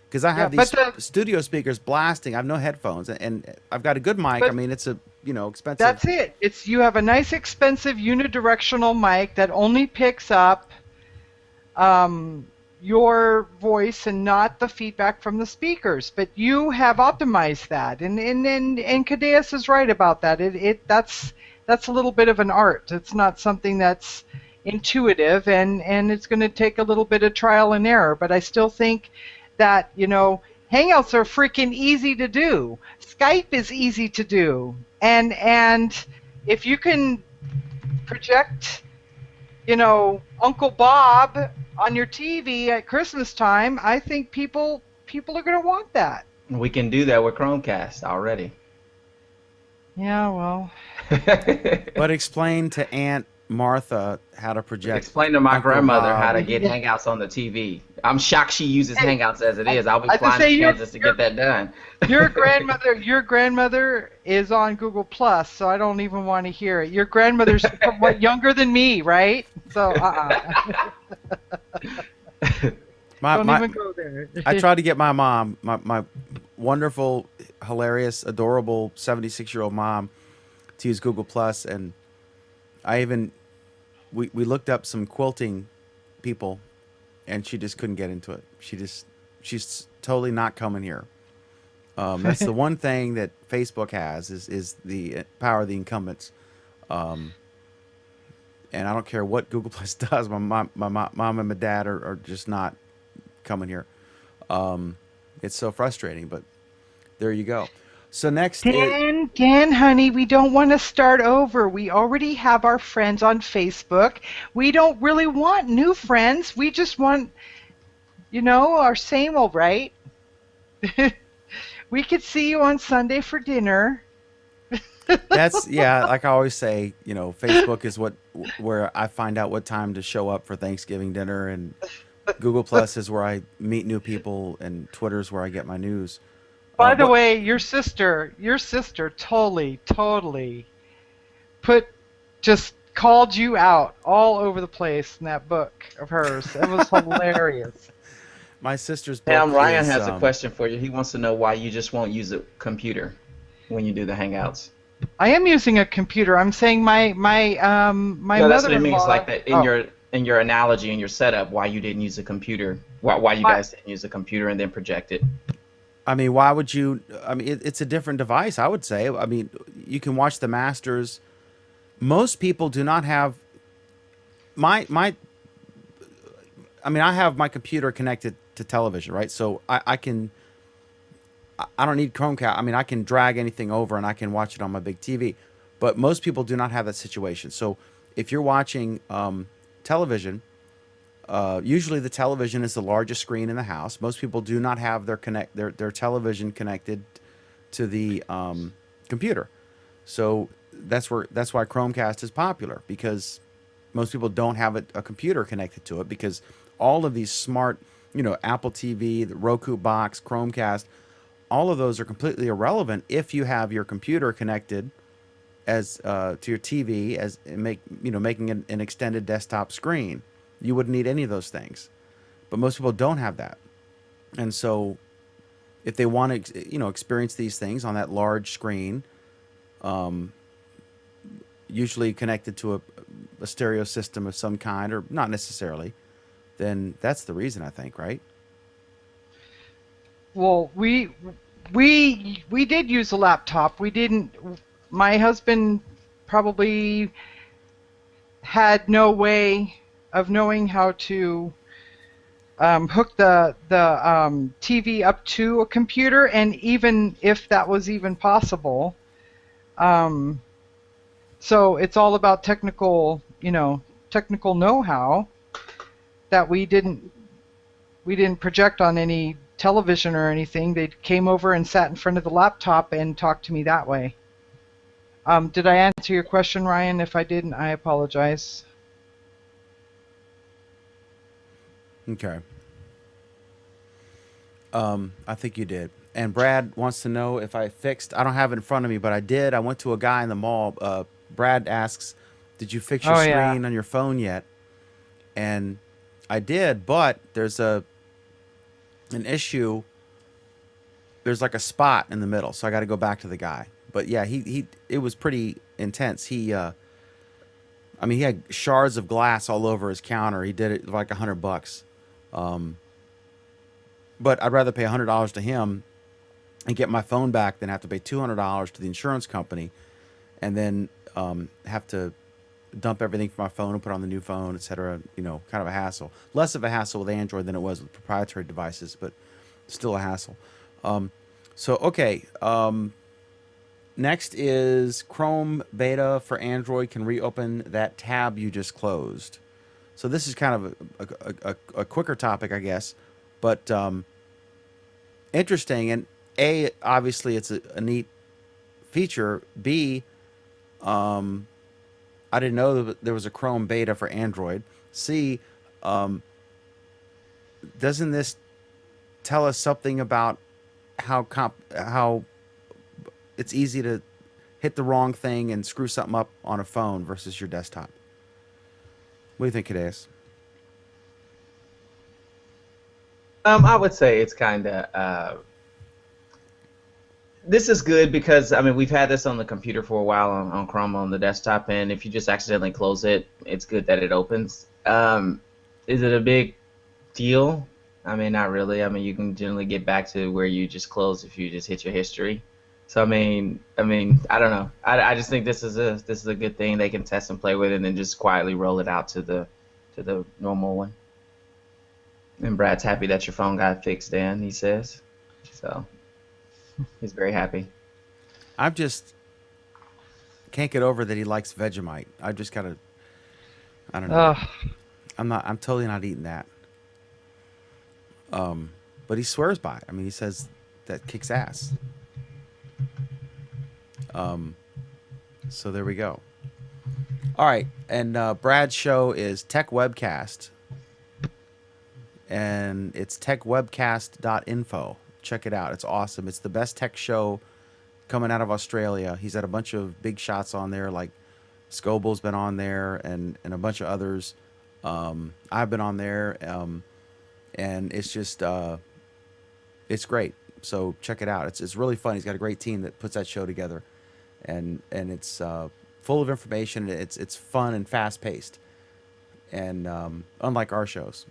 because I have these studio speakers blasting. I have no headphones and I've got a good mic. I mean, it's a expensive. That's it. You have a nice expensive unidirectional mic that only picks up your voice and not the feedback from the speakers. But you have optimized that, and Cadeas is right about that. That's a little bit of an art. It's not something that's intuitive, and it's going to take a little bit of trial and error. But I still think that Hangouts are freaking easy to do. Skype is easy to do, and if you can project, Uncle Bob on your TV at Christmas time, I think people are going to want that. We can do that with Chromecast already. Yeah, well. But explain to Aunt Martha how to project. Explain to my grandmother how to get Hangouts on the TV. I'm shocked she uses Hangouts as it is. I'll be flying to Kansas to get that done. Your grandmother is on Google Plus, so I don't even want to hear it. Your grandmother's somewhat younger than me, right? So don't even go there. I tried to get my mom, my wonderful, hilarious, adorable 76-year-old mom, to use Google Plus, and we looked up some quilting people, and she just couldn't get into it. She's totally not coming here. That's the one thing that Facebook has is the power of the incumbents. And I don't care what Google Plus does. My mom and my dad are just not coming here. It's so frustrating, but there you go. So next, Dan, honey, we don't want to start over. We already have our friends on Facebook. We don't really want new friends. We just want, our same old, right? We could see you on Sunday for dinner. That's like I always say, Facebook is where I find out what time to show up for Thanksgiving dinner, and Google Plus is where I meet new people, and Twitter is where I get my news. By the way, your sister totally just called you out all over the place in that book of hers. It was hilarious. My sister's book Ryan has a question for you. He wants to know why you just won't use a computer when you do the Hangouts. I am using a computer. I'm saying my mother-in-law. That's what it means. Like that in your analogy, in your setup, why you didn't use a computer? Why you guys didn't use a computer and then project it? I mean, why would you? I mean, it's a different device, I would say. I mean, you can watch the Masters. Most people do not have I have my computer connected to television, right? So I don't need Chromecast. I mean, I can drag anything over and I can watch it on my big TV. But most people do not have that situation. So if you're watching television, usually the television is the largest screen in the house. Most people do not have their television connected to the computer. So that's why Chromecast is popular, because most people don't have a computer connected to it, because all of these smart, Apple TV, the Roku box, Chromecast, all of those are completely irrelevant if you have your computer connected as to your TV making an extended desktop screen. You wouldn't need any of those things, but most people don't have that, and so if they want to experience these things on that large screen, usually connected to a stereo system of some kind, or not necessarily, then that's the reason, I think, right? Well, we did use a laptop. We didn't. My husband probably had no way of knowing how to hook the TV up to a computer, and even if that was even possible. So it's all about technical know-how that we didn't project on any television or anything. They came over and sat in front of the laptop and talked to me that way. Did I answer your question, Ryan? If I didn't, I apologize. Okay. I think you did. And Brad wants to know if I fixed. I don't have it in front of me, but I did. I went to a guy in the mall. Brad asks, "Did you fix your screen on your phone yet?" And I did, but there's an issue. There's like a spot in the middle, so I got to go back to the guy. But yeah, it was pretty intense. He had shards of glass all over his counter. He did it like $100. But I'd rather pay $100 to him and get my phone back than have to pay $200 to the insurance company, and then have to dump everything from my phone and put on the new phone, etc. Kind of a hassle. Less of a hassle with Android than it was with proprietary devices, but still a hassle. Next is Chrome beta for Android can reopen that tab you just closed. So this is kind of a quicker topic, I guess, but interesting. And A, obviously it's a neat feature. B, I didn't know that there was a Chrome beta for Android. C, doesn't this tell us something about how it's easy to hit the wrong thing and screw something up on a phone versus your desktop? What do you think, Cadeas? I would say it's kind of this is good because we've had this on the computer for a while on Chrome on the desktop, and if you just accidentally close it, it's good that it opens. Is it a big deal? Not really. You can generally get back to where you just closed if you just hit your history. So I don't know. I just think this is a good thing. They can test and play with it, and then just quietly roll it out to the normal one. And Brad's happy that your phone got fixed, Dan, he says. So he's very happy. I just can't get over that he likes Vegemite. I just gotta. I don't know. I'm totally not eating that. But he swears by it. He says that kicks ass. So there we go. All right, and Brad's show is Tech Webcast, and it's techwebcast.info. Check it out. It's awesome. It's the best tech show coming out of Australia. He's had a bunch of big shots on there, like Scoble's been on there, and a bunch of others. I've been on there, and it's just it's great. So check it out. It's really fun. He's got a great team that puts that show together, and it's full of information. It's fun and fast paced, and unlike our shows,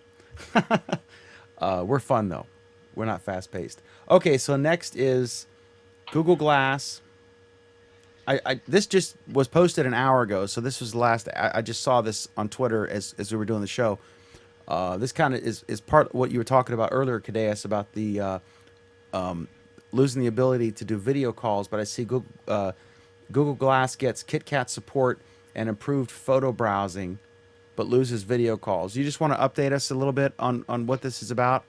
we're fun though. We're not fast paced. Okay, so next is Google Glass. This just was posted an hour ago, so this was the last. I just saw this on Twitter as we were doing the show. This kind of is part of what you were talking about earlier, Kadeas, about the losing the ability to do video calls. But I see Google Glass gets KitKat support and improved photo browsing, but loses video calls. You just want to update us a little bit on what this is about?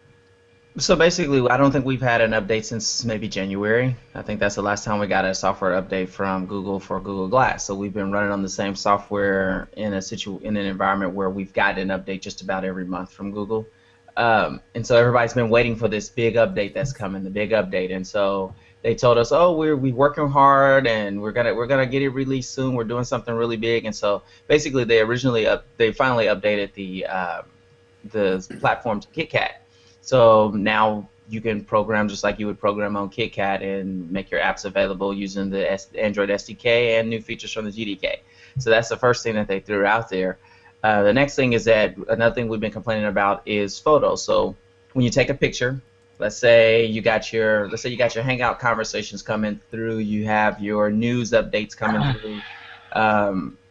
So basically, I don't think we've had an update since maybe January. I think that's the last time we got a software update from Google for Google Glass. So we've been running on the same software in an environment where we've gotten an update just about every month from Google. And so everybody's been waiting for this big update that's coming, the big update. And so they told us, oh, we're working hard and we're gonna get it released soon. We're doing something really big. And so basically, they finally updated the platform to KitKat. So now you can program just like you would program on KitKat and make your apps available using the Android SDK and new features from the GDK. So that's the first thing that they threw out there. The next thing is that another thing we've been complaining about is photos. So when you take a picture, let's say you got your Hangout conversations coming through, you have your news updates coming through,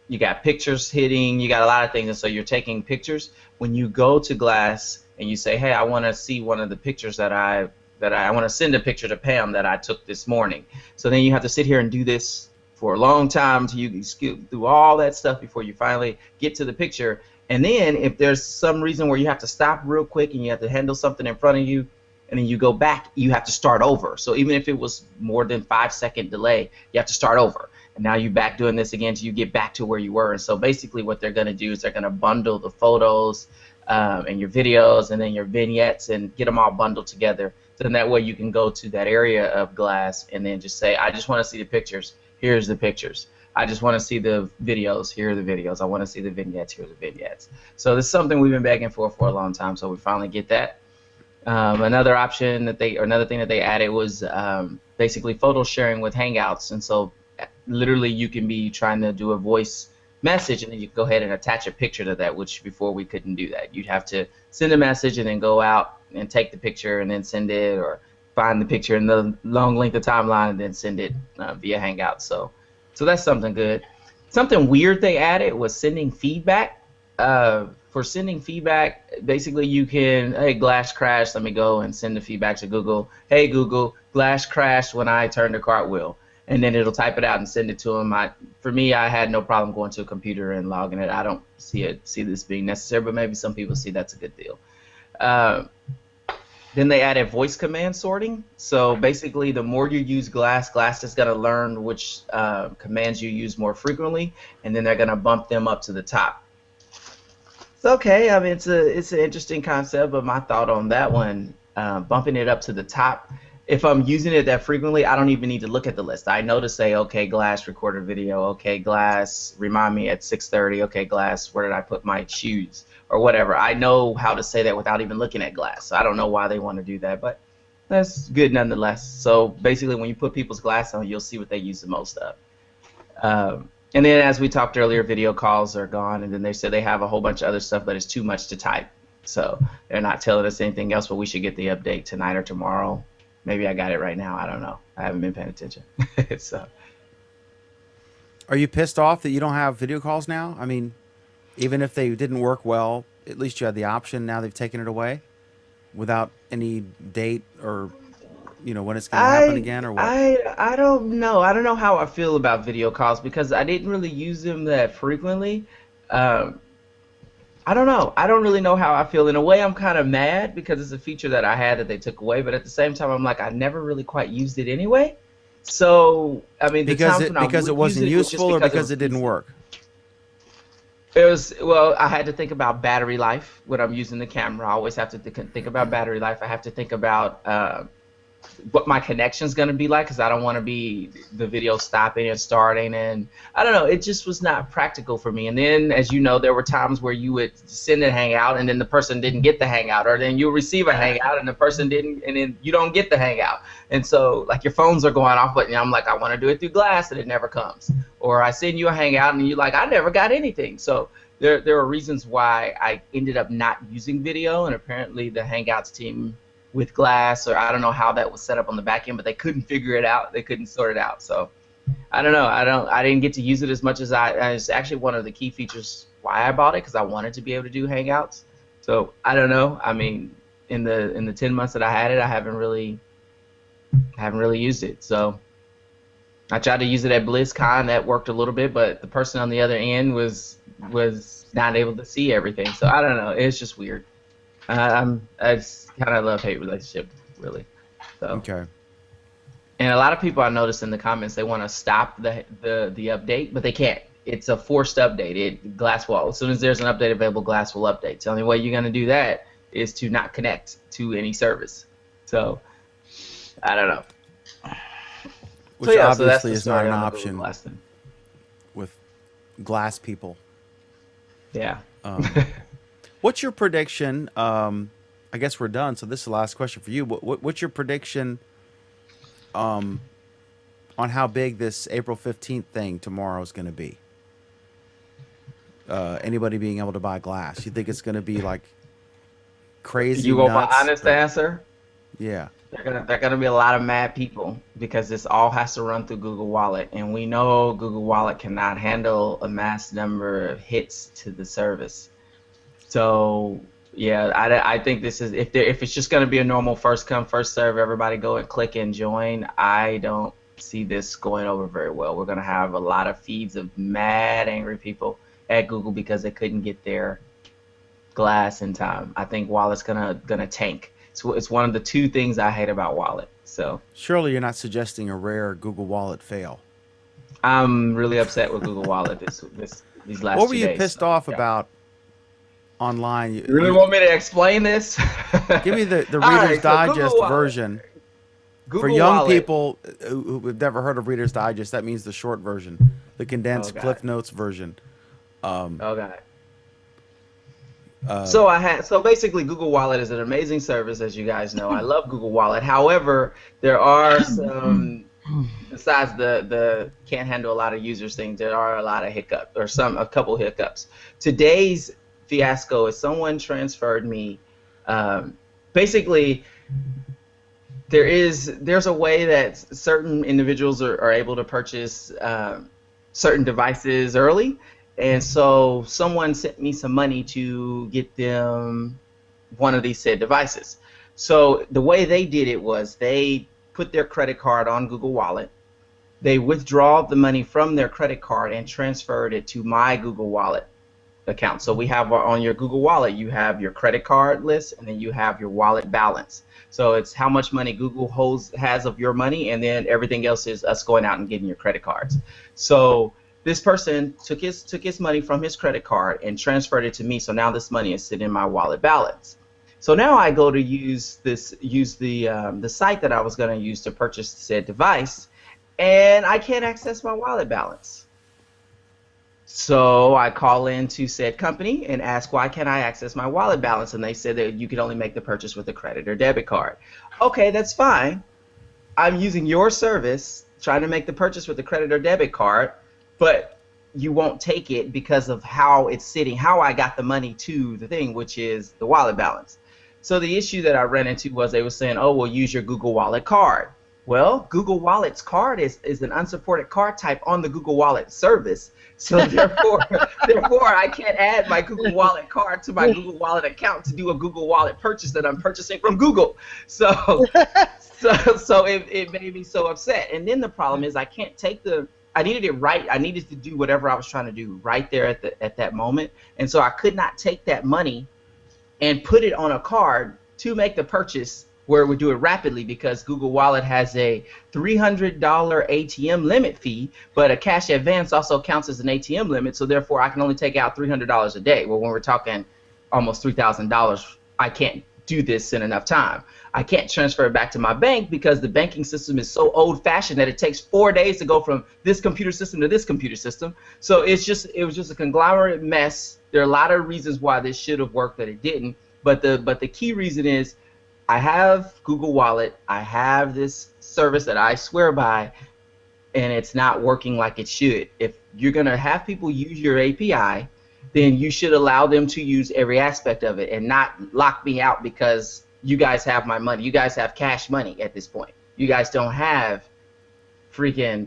you got pictures hitting, you got a lot of things, and so you're taking pictures. When you go to Glass and you say, hey, I want to see one of the pictures that I want to send a picture to Pam that I took this morning. So then you have to sit here and do this for a long time till you skip through all that stuff before you finally get to the picture. And then if there's some reason where you have to stop real quick and you have to handle something in front of you, and then you go back, you have to start over. So even if it was more than 5-second delay, you have to start over. And now you're back doing this again till you get back to where you were. And so basically what they're going to do is they're going to bundle the photos and your videos and then your vignettes and get them all bundled together. So then that way you can go to that area of Glass and then just say, I just want to see the pictures. Here's the pictures. I just want to see the videos. Here are the videos. I want to see the vignettes. Here are the vignettes. So this is something we've been begging for a long time. So we finally get that. Another thing that they added was basically photo sharing with Hangouts. And so literally you can be trying to do a voice message and then you can go ahead and attach a picture to that, which before we couldn't do that. You'd have to send a message and then go out and take the picture and then send it, or find the picture in the long length of timeline and then send it via Hangout. So that's something good. Something weird they added was sending feedback. For sending feedback, basically you can, hey, Glass crashed, let me go and send the feedback to Google. Hey, Google, Glass crashed when I turned a cartwheel. And then it'll type it out and send it to them. For me, I had no problem going to a computer and logging it. I don't see this being necessary, but maybe some people see that's a good deal. Then they added voice command sorting. So basically, the more you use Glass is going to learn which commands you use more frequently, and then they're going to bump them up to the top. It's okay. I mean, it's an interesting concept, but my thought on that one, bumping it up to the top. If I'm using it that frequently, I don't even need to look at the list. I know to say, okay, Glass, record a video. Okay, Glass, remind me at 6:30. Okay, Glass, where did I put my shoes? Or whatever. I know how to say that without even looking at Glass. So I don't know why they want to do that, but that's good nonetheless. So basically, when you put people's Glass on, you'll see what they use the most of. And then, as we talked earlier, video calls are gone, and then they said they have a whole bunch of other stuff, but it's too much to type. So they're not telling us anything else, but we should get the update tonight or tomorrow. Maybe I got it right now. I don't know. I haven't been paying attention. So. Are you pissed off that you don't have video calls now? I mean, even if they didn't work well, at least you had the option. Now they've taken it away without any date or, when it's going to happen again or what? I don't know. I don't know how I feel about video calls because I didn't really use them that frequently. I don't know. I don't really know how I feel. In a way, I'm kind of mad because it's a feature that I had that they took away. But at the same time, I'm like, I never really quite used it anyway. So, I mean, because it wasn't useful or because it didn't work? It was, well, I had to think about battery life when I'm using the camera. I always have to think about battery life. I have to think about what my connection's going to be like because I don't want to be the video stopping and starting, and I don't know, it just was not practical for me. And then, as you know, there were times where you would send a hangout and then the person didn't get the hangout, or then you receive a hangout and the person didn't, and then you don't get the hangout. And so, like, your phones are going off, but I'm like, I want to do it through Glass and it never comes. Or I send you a hangout and you're like, I never got anything. So there are reasons why I ended up not using video, and apparently the Hangouts team with Glass, or I don't know how that was set up on the back end, but they couldn't figure it out. They couldn't sort it out. So I don't know. I didn't get to use it as much as it's actually one of the key features why I bought it, because I wanted to be able to do Hangouts. So I don't know. I mean, in the 10 months that I had it, I haven't really used it. So I tried to use it at BlizzCon. That worked a little bit, but the person on the other end was not able to see everything. So I don't know. It's just weird. It's kind of a love-hate relationship, really. So. Okay. And a lot of people I noticed in the comments, they want to stop the update, but they can't. It's a forced update. Glass will, as soon as there's an update available, Glass will update. So the only way you're going to do that is to not connect to any service. So I don't know. Which so, yeah, obviously so is not an option with Glass people. Yeah. What's your prediction? I guess we're done. So this is the last question for you. What's your prediction on how big this April 15th thing tomorrow is going to be? Anybody being able to buy Glass? You think it's going to be like crazy? You want my nuts, honest answer? Yeah. They're gonna be a lot of mad people because this all has to run through Google Wallet, and we know Google Wallet cannot handle a mass number of hits to the service. So yeah, I think this is if it's just gonna be a normal first come first serve, everybody go and click and join. I don't see this going over very well. We're gonna have a lot of feeds of mad angry people at Google because they couldn't get their Glass in time. I think Wallet's gonna tank. It's one of the two things I hate about Wallet. So surely you're not suggesting a rare Google Wallet fail. I'm really upset with Google Wallet these last 2 days. What were you pissed off about online? You really want me to explain this? Give me the Reader's Digest version. Google For young Wallet. people who have never heard of Reader's Digest, that means the short version, the condensed Cliff Notes version. Okay. So basically Google Wallet is an amazing service, as you guys know. I love Google Wallet. However, there are some, besides the can't handle a lot of users thing, there are a lot of hiccups, or a couple hiccups. Today's fiasco is someone transferred me, basically there's a way that certain individuals are able to purchase certain devices early. And so someone sent me some money to get them one of these said devices. So the way they did it was they put their credit card on Google Wallet. They withdraw the money from their credit card and transferred it to my Google Wallet account. So we have on your Google Wallet, you have your credit card list, and then you have your wallet balance. So it's how much money Google has of your money, and then everything else is us going out and getting your credit cards. So this person took his money from his credit card and transferred it to me. So now this money is sitting in my wallet balance. So now I go to use the site that I was going to use to purchase said device, and I can't access my wallet balance. So I call into said company and ask, why can't I access my wallet balance? And they said that you could only make the purchase with a credit or debit card. Okay, that's fine. I'm using your service, trying to make the purchase with a credit or debit card, but you won't take it because of how it's sitting, how I got the money to the thing, which is the wallet balance. So the issue that I ran into was they were saying, oh, well, use your Google Wallet card. Well, Google Wallet's card is an unsupported card type on the Google Wallet service. So therefore I can't add my Google Wallet card to my Google Wallet account to do a Google Wallet purchase that I'm purchasing from Google. So it made me so upset. And then the problem is I can't take I needed it right. I needed to do whatever I was trying to do right there at that moment. And so I could not take that money and put it on a card to make the purchase where it would do it rapidly, because Google Wallet has a $300 ATM limit fee, but a cash advance also counts as an ATM limit. So therefore I can only take out $300 a day. Well, when we're talking almost $3,000, I can't do this in enough time. I can't transfer it back to my bank because the banking system is so old-fashioned that it takes 4 days to go from this computer system to this computer system. So it was just a conglomerate mess. There are a lot of reasons why this should have worked that it didn't, but the key reason is I have Google Wallet, I have this service that I swear by, and it's not working like it should. If you're going to have people use your API, then you should allow them to use every aspect of it and not lock me out because you guys have my money. You guys have cash money at this point. You guys don't have freaking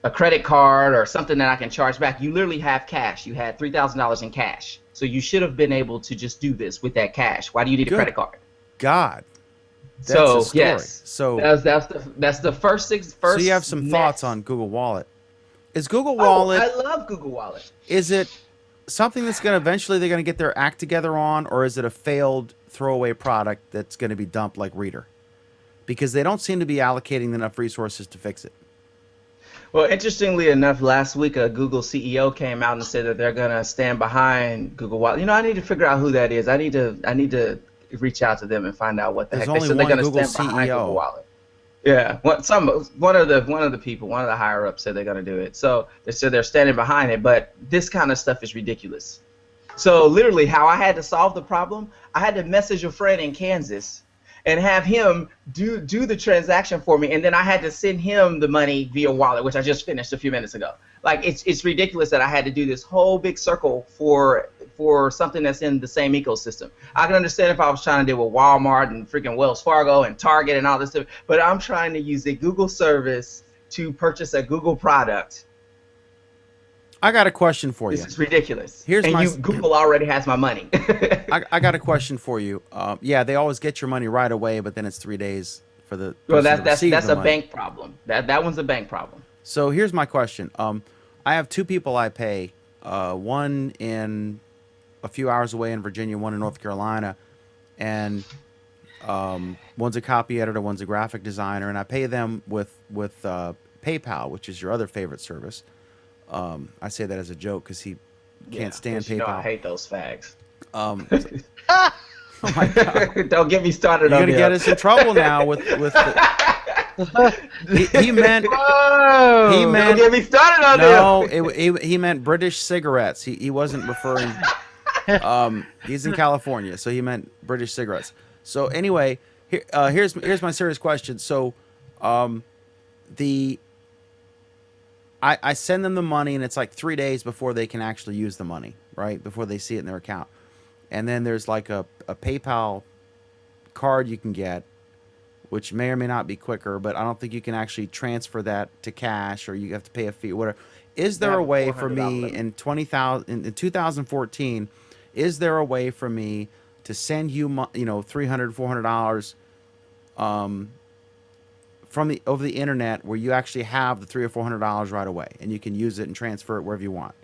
a credit card or something that I can charge back. You literally have cash. You had $3,000 in cash. So you should have been able to just do this with that cash. Why do you need a credit card? God. That's so a story. Yes, so that's the first six. So you have some thoughts on Google Wallet. Is Google Wallet? I love Google Wallet. Is it something that's going to eventually they're going to get their act together on, or is it a failed throwaway product that's going to be dumped like Reader? Because they don't seem to be allocating enough resources to fix it. Well, interestingly enough, last week a Google CEO came out and said that they're going to stand behind Google Wallet. You know, I need to figure out who that is. I need to reach out to them and find out what the heck. There's only one Google CEO. Google Wallet. Yeah, one of the people, one of the higher ups said they're going to do it. So they said they're standing behind it, but this kind of stuff is ridiculous. So literally, how I had to solve the problem, I had to message a friend in Kansas and have him do the transaction for me, and then I had to send him the money via wallet, which I just finished a few minutes ago. Like it's ridiculous that I had to do this whole big circle for something that's in the same ecosystem. I can understand if I was trying to deal with Walmart and freaking Wells Fargo and Target and all this stuff, but I'm trying to use a Google service to purchase a Google product. I got a question for you. This is ridiculous. Google already has my money. I got a question for you. Yeah, they always get your money right away, but then it's 3 days for the. Well, that's a bank problem. That one's a bank problem. So here's my question. I have two people I pay. One in a few hours away in Virginia, one in North Carolina, and one's a copy editor, one's a graphic designer, and I pay them with PayPal, which is your other favorite service. I say that as a joke because he can't stand PayPal. You know I hate those fags. Oh my God! Don't get me started on You're gonna get us in trouble now with he meant. Don't get me started on he meant British cigarettes. He wasn't referring. He's in California, so he meant British cigarettes. So anyway, here's my serious question. So, I send them the money, and it's like 3 days before they can actually use the money, right? Before they see it in their account. And then there's like a PayPal card you can get, which may or may not be quicker, but I don't think you can actually transfer that to cash, or you have to pay a fee, whatever. Is there a way for me in 2014? Is there a way for me to send you, $300, $400, over the internet, where you actually have the $300 or $400 right away, and you can use it and transfer it wherever you want?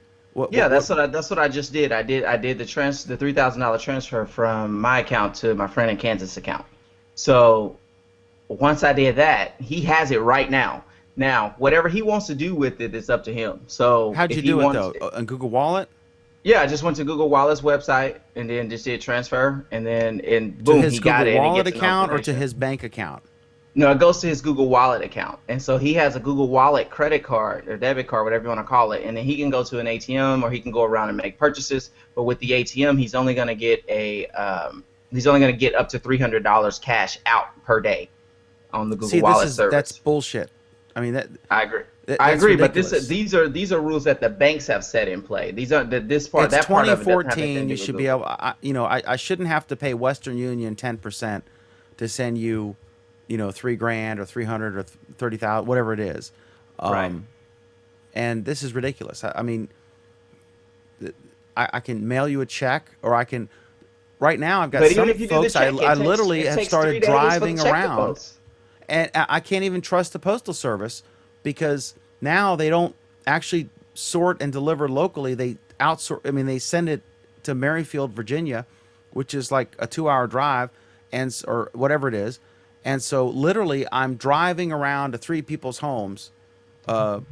That's what I just did. I did the $3,000 transfer from my account to my friend in Kansas account. So once I did that, he has it right now. Now, whatever he wants to do with it, it's up to him. So how'd you do it though? On Google Wallet? Yeah, I just went to Google Wallet's website and then just did transfer, and then boom, he got it. To his Google Wallet account or to his bank account? No, it goes to his Google Wallet account, and so he has a Google Wallet credit card or debit card, whatever you want to call it, and then he can go to an ATM or he can go around and make purchases. But with the ATM, he's only going to get up to $300 cash out per day on the Google Wallet service. That's bullshit. I mean, I agree. I agree, ridiculous. But these are rules that the banks have set in play. These are this part. It's that 2014. Part of it you should be able. I shouldn't have to pay Western Union 10% to send you, $3,000 or $300 or $30,000, whatever it is. Right. And this is ridiculous. I mean, I can mail you a check, or I can. Right now, I've got some folks. I literally have started driving around, and I can't even trust the postal service, because now they don't actually sort and deliver locally. They outsource. I mean, they send it to Merrifield, Virginia, which is like a 2-hour drive, or whatever it is. And so literally, I'm driving around to 3 people's homes. I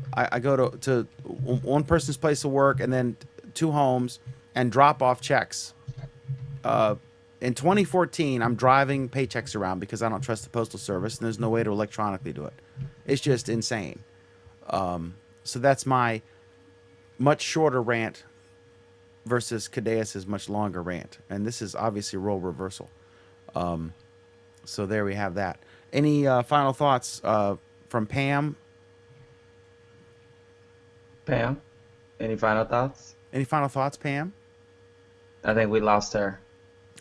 go to one person's place of work and then 2 homes and drop off checks. In 2014, I'm driving paychecks around because I don't trust the postal service, and there's no way to electronically do it. It's just insane. So that's my much shorter rant versus Cadeas's much longer rant. And this is obviously role reversal. So there we have that. Any final thoughts from Pam? Pam, any final thoughts? Any final thoughts, Pam? I think we lost her.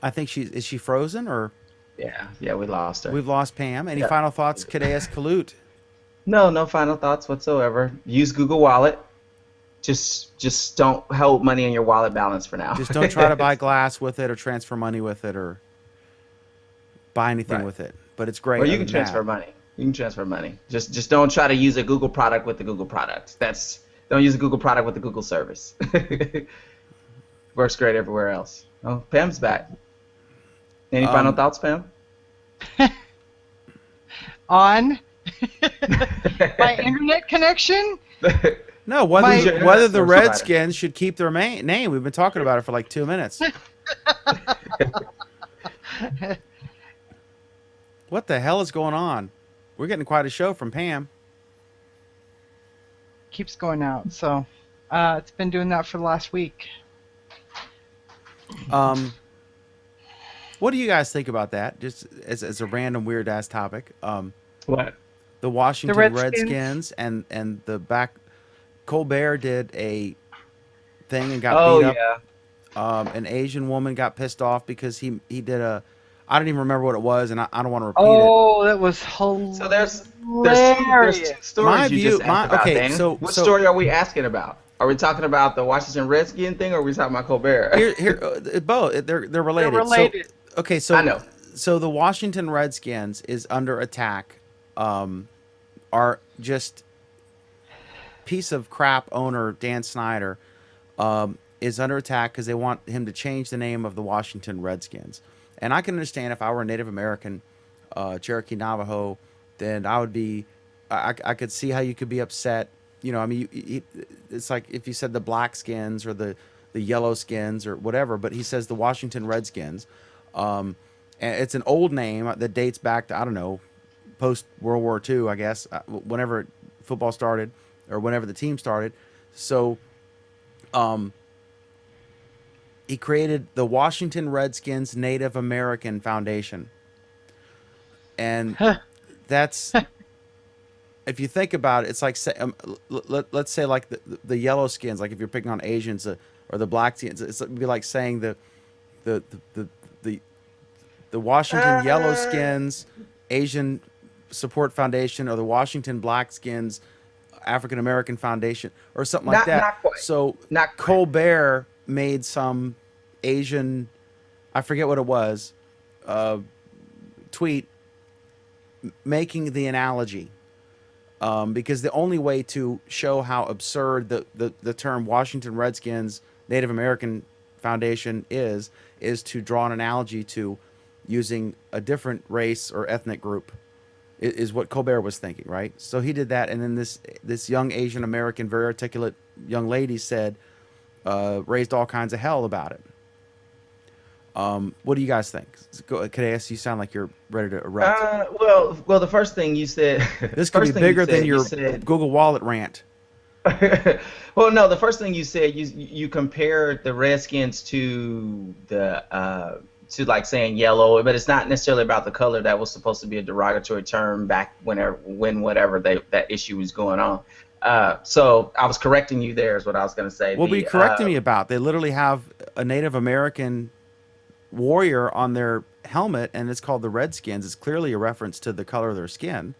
I think is she frozen, or? Yeah, we lost her. We've lost Pam. Any final thoughts, Cadeas Kalut? No, no final thoughts whatsoever. Use Google Wallet. Just don't hold money in your wallet balance for now. Just don't try to buy glass with it or transfer money with it or buy anything Right. with it. But it's great Or you other can than transfer that. money. You can transfer money. Just don't try to use a Google product with the Google product. Don't use a Google product with the Google service. Works great everywhere else. Oh, Pam's back. Any final Um, thoughts, Pam? On my internet connection. No, My- whether the Service provider. Redskins should keep their name. We've been talking about it for like 2 minutes. What the hell is going on? We're getting quite a show from Pam. Keeps going out, so it's been doing that for the last week. What do you guys think about that? Just as a random weird ass topic. What? The Washington Redskins. Redskins and the back. Colbert did a thing and got Oh beat up. yeah. An Asian woman got pissed off because he did a. I don't even remember what it was, and I don't want to repeat it. Oh, that was hilarious. So there's two stories My you view- just asked about, okay, Dana. so- What so- story are we asking about? Are we talking about the Washington Redskin thing, or are we talking about Colbert? Here, both they're related. They're related. So, okay, so I know. So the Washington Redskins is under attack. Are just piece of crap owner Dan Snyder is under attack because they want him to change the name of the Washington Redskins. And I can understand if I were a Native American, Cherokee Navajo, then I would be. I could see how you could be upset. You know, I mean, it's like if you said the Black Skins or the Yellow Skins or whatever, but he says the Washington Redskins. And it's an old name that dates back to, I don't know, post World War II, I guess, whenever football started or whenever the team started. So, he created the Washington Redskins Native American Foundation. And that's, if you think about it, it's like, let's say like the yellow skins, like if you're picking on Asians or the black skins, it'd be like saying the Washington Yellow Skins Asian Support Foundation or the Washington Black Skins African American Foundation or something like that. Not quite. So Not quite. Colbert made some Asian, I forget what it was, tweet making the analogy. Because the only way to show how absurd the term Washington Redskins Native American Foundation is to draw an analogy to using a different race or ethnic group is what Colbert was thinking, right? So he did that, and then this young Asian American, very articulate young lady said, raised all kinds of hell about it. What do you guys think? Cadeas, you sound like you're ready to erupt. Well, the first thing you said. This could be bigger than your said, Google Wallet rant. well, no, the first thing you said, you compared the Redskins to the to like saying yellow, but it's not necessarily about the color. That was supposed to be a derogatory term back whenever that issue was going on. So I was correcting you there, is what I was going to say. What were you correcting me about? They literally have a Native American warrior on their helmet, and it's called the Redskins. It's clearly a reference to the color of their skin.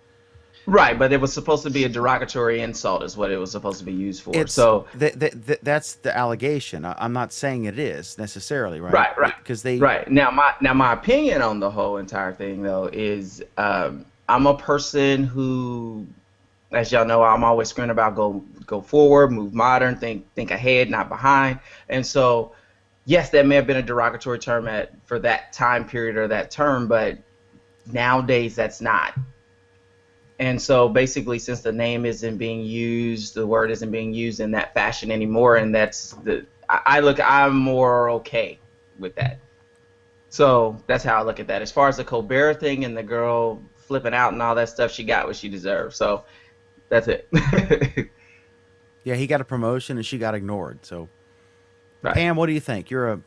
Right, but it was supposed to be a derogatory insult, is what it was supposed to be used for. So that's the allegation. I'm not saying it is necessarily, right? Right. Because they right now my opinion on the whole entire thing though is I'm a person who, as y'all know, I'm always screaming about go forward, move modern, think ahead, not behind, and so. Yes, that may have been a derogatory term for that time period or that term, but nowadays that's not. And so basically, since the name isn't being used, the word isn't being used in that fashion anymore, and I'm more okay with that. So that's how I look at that. As far as the Colbert thing and the girl flipping out and all that stuff, she got what she deserved. So that's it. Yeah, he got a promotion and she got ignored. So. Right. Pam, what do you think? You're a...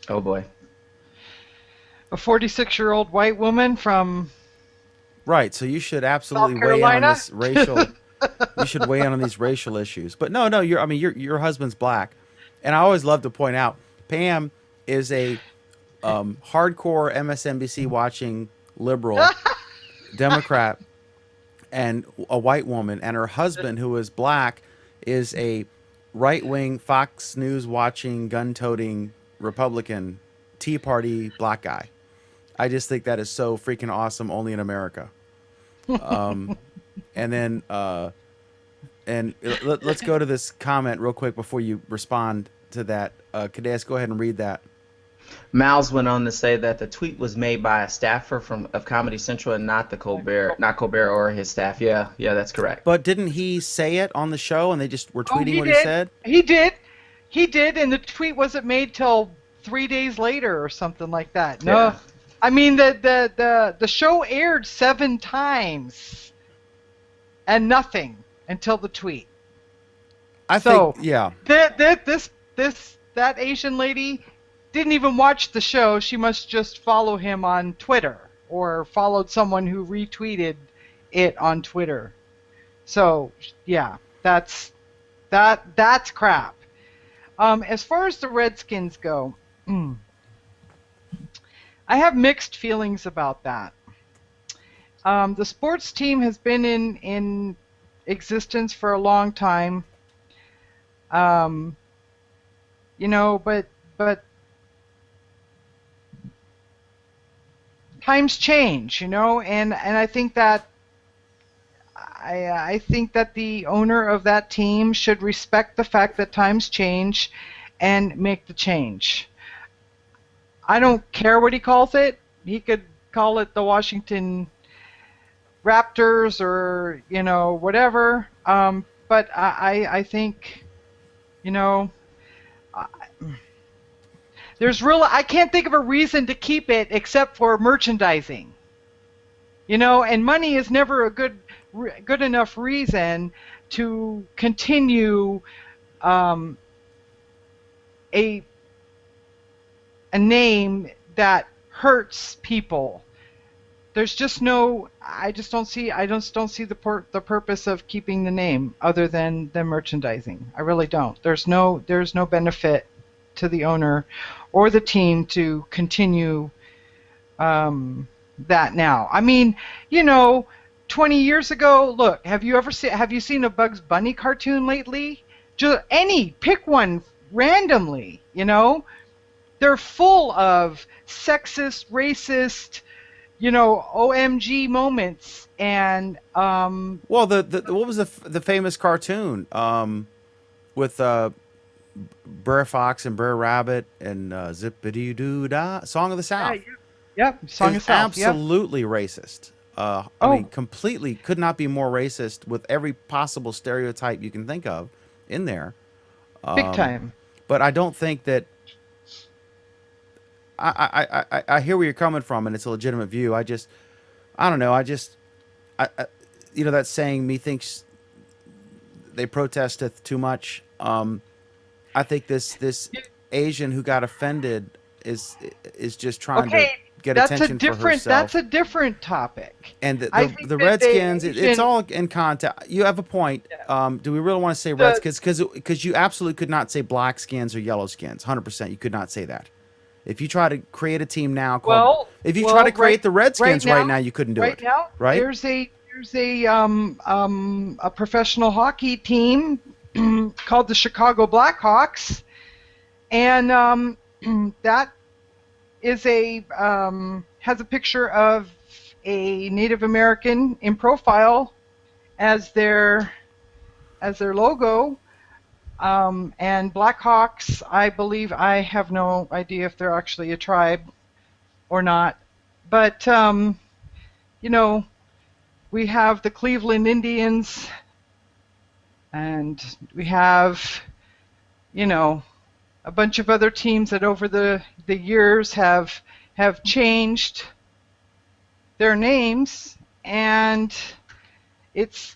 Oh, boy. A 46-year-old white woman from... Right, so you should absolutely weigh in on this racial... you should weigh in on these racial issues. But no, your husband's black. And I always love to point out, Pam is a hardcore MSNBC watching liberal Democrat. and a white woman, and her husband, who is black, is a right-wing Fox News watching, gun-toting Republican Tea Party black guy. I just think that is so freaking awesome, only in America. And then let's go to this comment real quick before you respond to that. Kadesh, go ahead and read that. Miles went on to say that the tweet was made by a staffer of Comedy Central and not Colbert or his staff. Yeah, that's correct. But didn't he say it on the show and they just were tweeting what he said? He did, and the tweet wasn't made till 3 days later or something like that. No, yeah. I mean the show aired 7 times and nothing until the tweet. I think, yeah. That Asian lady didn't even watch the show. She must just follow him on Twitter or followed someone who retweeted it on Twitter. So yeah, that's crap. As far as the Redskins go, I have mixed feelings about that. The sports team has been in existence for a long time. But times change, and I think that I think that the owner of that team should respect the fact that times change and make the change. I don't care what he calls it. He could call it the Washington Raptors or whatever. But I think I can't think of a reason to keep it except for merchandising. And money is never a good enough reason to continue a name that hurts people. There's just I don't see the purpose of keeping the name other than the merchandising. I really don't. There's no benefit to the owner or the team to continue that now. I mean, 20 years ago, look, have you seen a Bugs Bunny cartoon lately? Just pick one randomly, They're full of sexist, racist, OMG moments, and well, what was the famous cartoon with Brer Fox and Brer Rabbit and Zippity Doo Dah, Song of the South? Yep, Song of the South. Absolutely racist. I mean, completely could not be more racist, with every possible stereotype you can think of in there. Big time. But I don't think that. I hear where you're coming from, and it's a legitimate view. I don't know. That saying, methinks they protesteth too much. I think this Asian who got offended is just trying to get attention for herself. That's a different topic. And the Redskins, it's all in context. You have a point. Yeah. Do we really want to say Redskins? Because you absolutely could not say black skins or yellow skins. 100%, you could not say that. If you try to create a team now, try to create the Redskins right now, you couldn't do it. Right? There's a professional hockey team called the Chicago Blackhawks, and that is has a picture of a Native American in profile as their logo. And Blackhawks, I believe, I have no idea if they're actually a tribe or not, but we have the Cleveland Indians, and we have a bunch of other teams that over the years have changed their names, and it's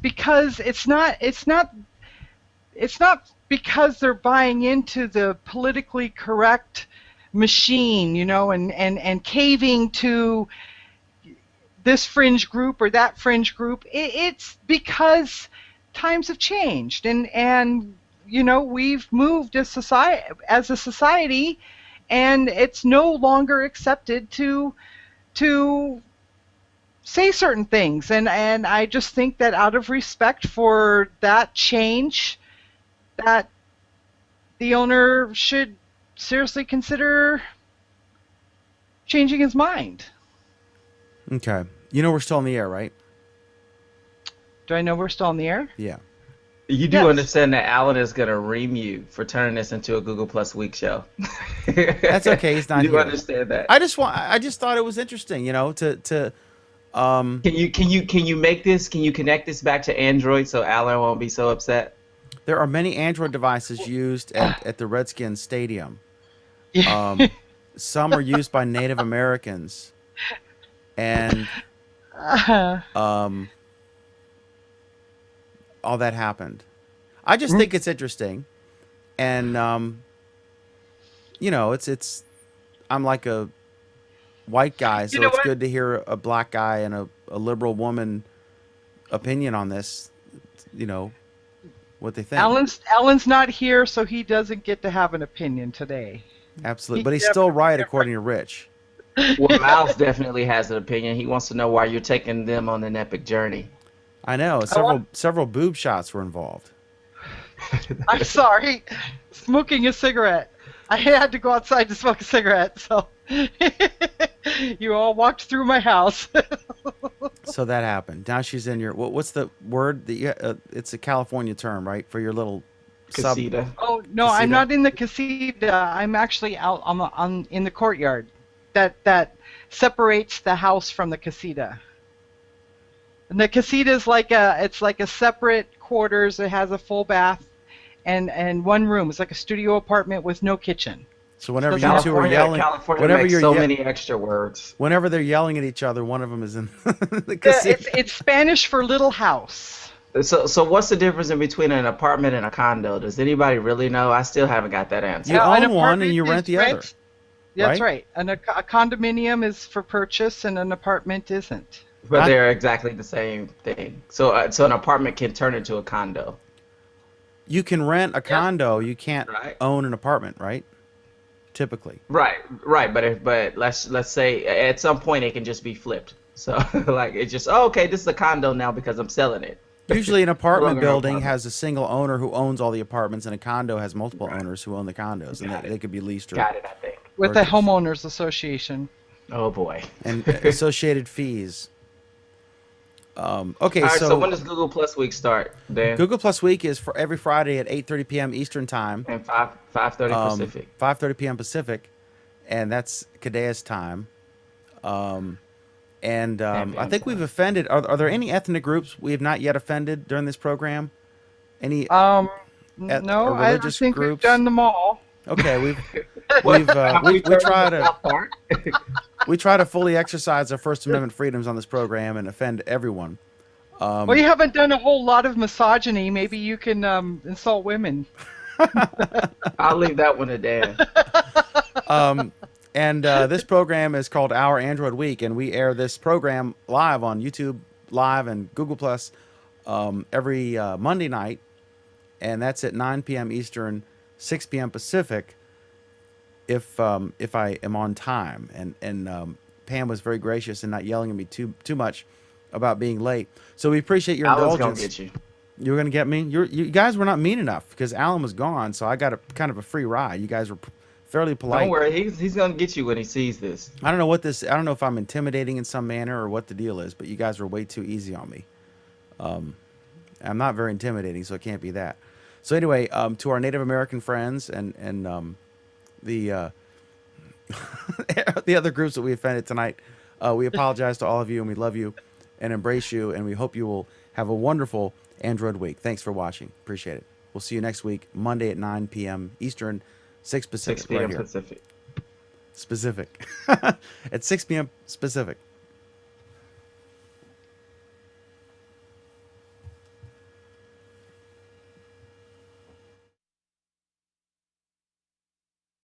because it's not because they're buying into the politically correct machine, and caving to this fringe group or that fringe group. It's because times have changed, and we've moved as a society, and it's no longer accepted to say certain things, and I just think that out of respect for that change, that the owner should seriously consider changing his mind. Okay. You know we're still in the air, right? Do I know we're still on the air? Yeah. You do Yes. understand that Alan is going to ream you for turning this into a Google Plus Week show. That's okay. He's not You here. understand that? I just thought it was interesting, to Can you make this? Can you connect this back to Android so Alan won't be so upset? there are many Android devices used at the Redskins Stadium. Yeah. Some are used by Native Americans, and all that happened. I just think it's interesting, and it's I'm like a white guy, so You know it's what? good to hear a black guy and a liberal woman opinion on this. What they think. Alan's not here, so he doesn't get to have an opinion today. Absolutely, but he's still right according to Rich. Well, Miles definitely has an opinion. He wants to know why you're taking them on an epic journey. I know several boob shots were involved. I'm sorry, smoking a cigarette. I had to go outside to smoke a cigarette, so you all walked through my house. So that happened. Now she's in your what's the word that it's a California term, right, for your little Casita. Oh no, Casita? I'm not in the casita. I'm actually out on in the courtyard. That separates the house from the casita. And the casita is like a separate quarters. It has a full bath, and one room. It's like a studio apartment with no kitchen. So whenever So you two are yelling, California whenever makes you're so ye- many extra words. whenever they're yelling at each other, one of them is in the casita. It's Spanish for little house. So what's the difference in between an apartment and a condo? Does anybody really know? I still haven't got that answer. You An own one apartment and you rent is the other. That's right? right. And a condominium is for purchase, and an apartment isn't. But they're exactly the same thing. So an apartment can turn into a condo. You can rent a condo. You can't Right. own an apartment, right? Typically. Right. But let's say at some point it can just be flipped. So like it's just okay, this is a condo now because I'm selling it. Usually an apartment Longer building apartment. has a single owner who owns all the apartments, and a condo has multiple owners who own the condos, and Got it. they could be leased or Got it, I think. With the Purchase. homeowners association. Oh boy. and associated fees. Okay, All right, so when does Google Plus Week start, Dan? Google Plus Week is for every Friday at 8:30 p.m. Eastern Time, And 5:30 Pacific. 5:30 p.m. Pacific, and that's Kadea's time. I think we've offended. Are there any ethnic groups we have not yet offended during this program? Any? No, or I religious think we've groups? done them all. Okay, we try to we try to fully exercise our First Amendment freedoms on this program and offend everyone. Well, you haven't done a whole lot of misogyny. Maybe you can insult women. I'll leave that one to Dan. This program is called Our Android Week, and we air this program live on YouTube Live and Google Plus every Monday night, and that's at 9 p.m. Eastern, 6 p.m. Pacific. If I am on time, and Pam was very gracious in not yelling at me too much about being late, so we appreciate your I was indulgence. gonna get you. You were gonna get me. You guys were not mean enough because Alan was gone, so I got a kind of a free ride. You guys were fairly polite. Don't worry, he's gonna get you when he sees this. I don't know if I'm intimidating in some manner or what the deal is, but you guys were way too easy on me. I'm not very intimidating, so it can't be that. So anyway, to our Native American friends and the the other groups that we offended tonight, we apologize to all of you, and we love you and embrace you, and we hope you will have a wonderful Android week. Thanks for watching. Appreciate it. We'll see you next week, Monday at 9 p.m. Eastern, 6 Pacific. 6 p.m. right here. Pacific. Specific. At 6 p.m. Pacific.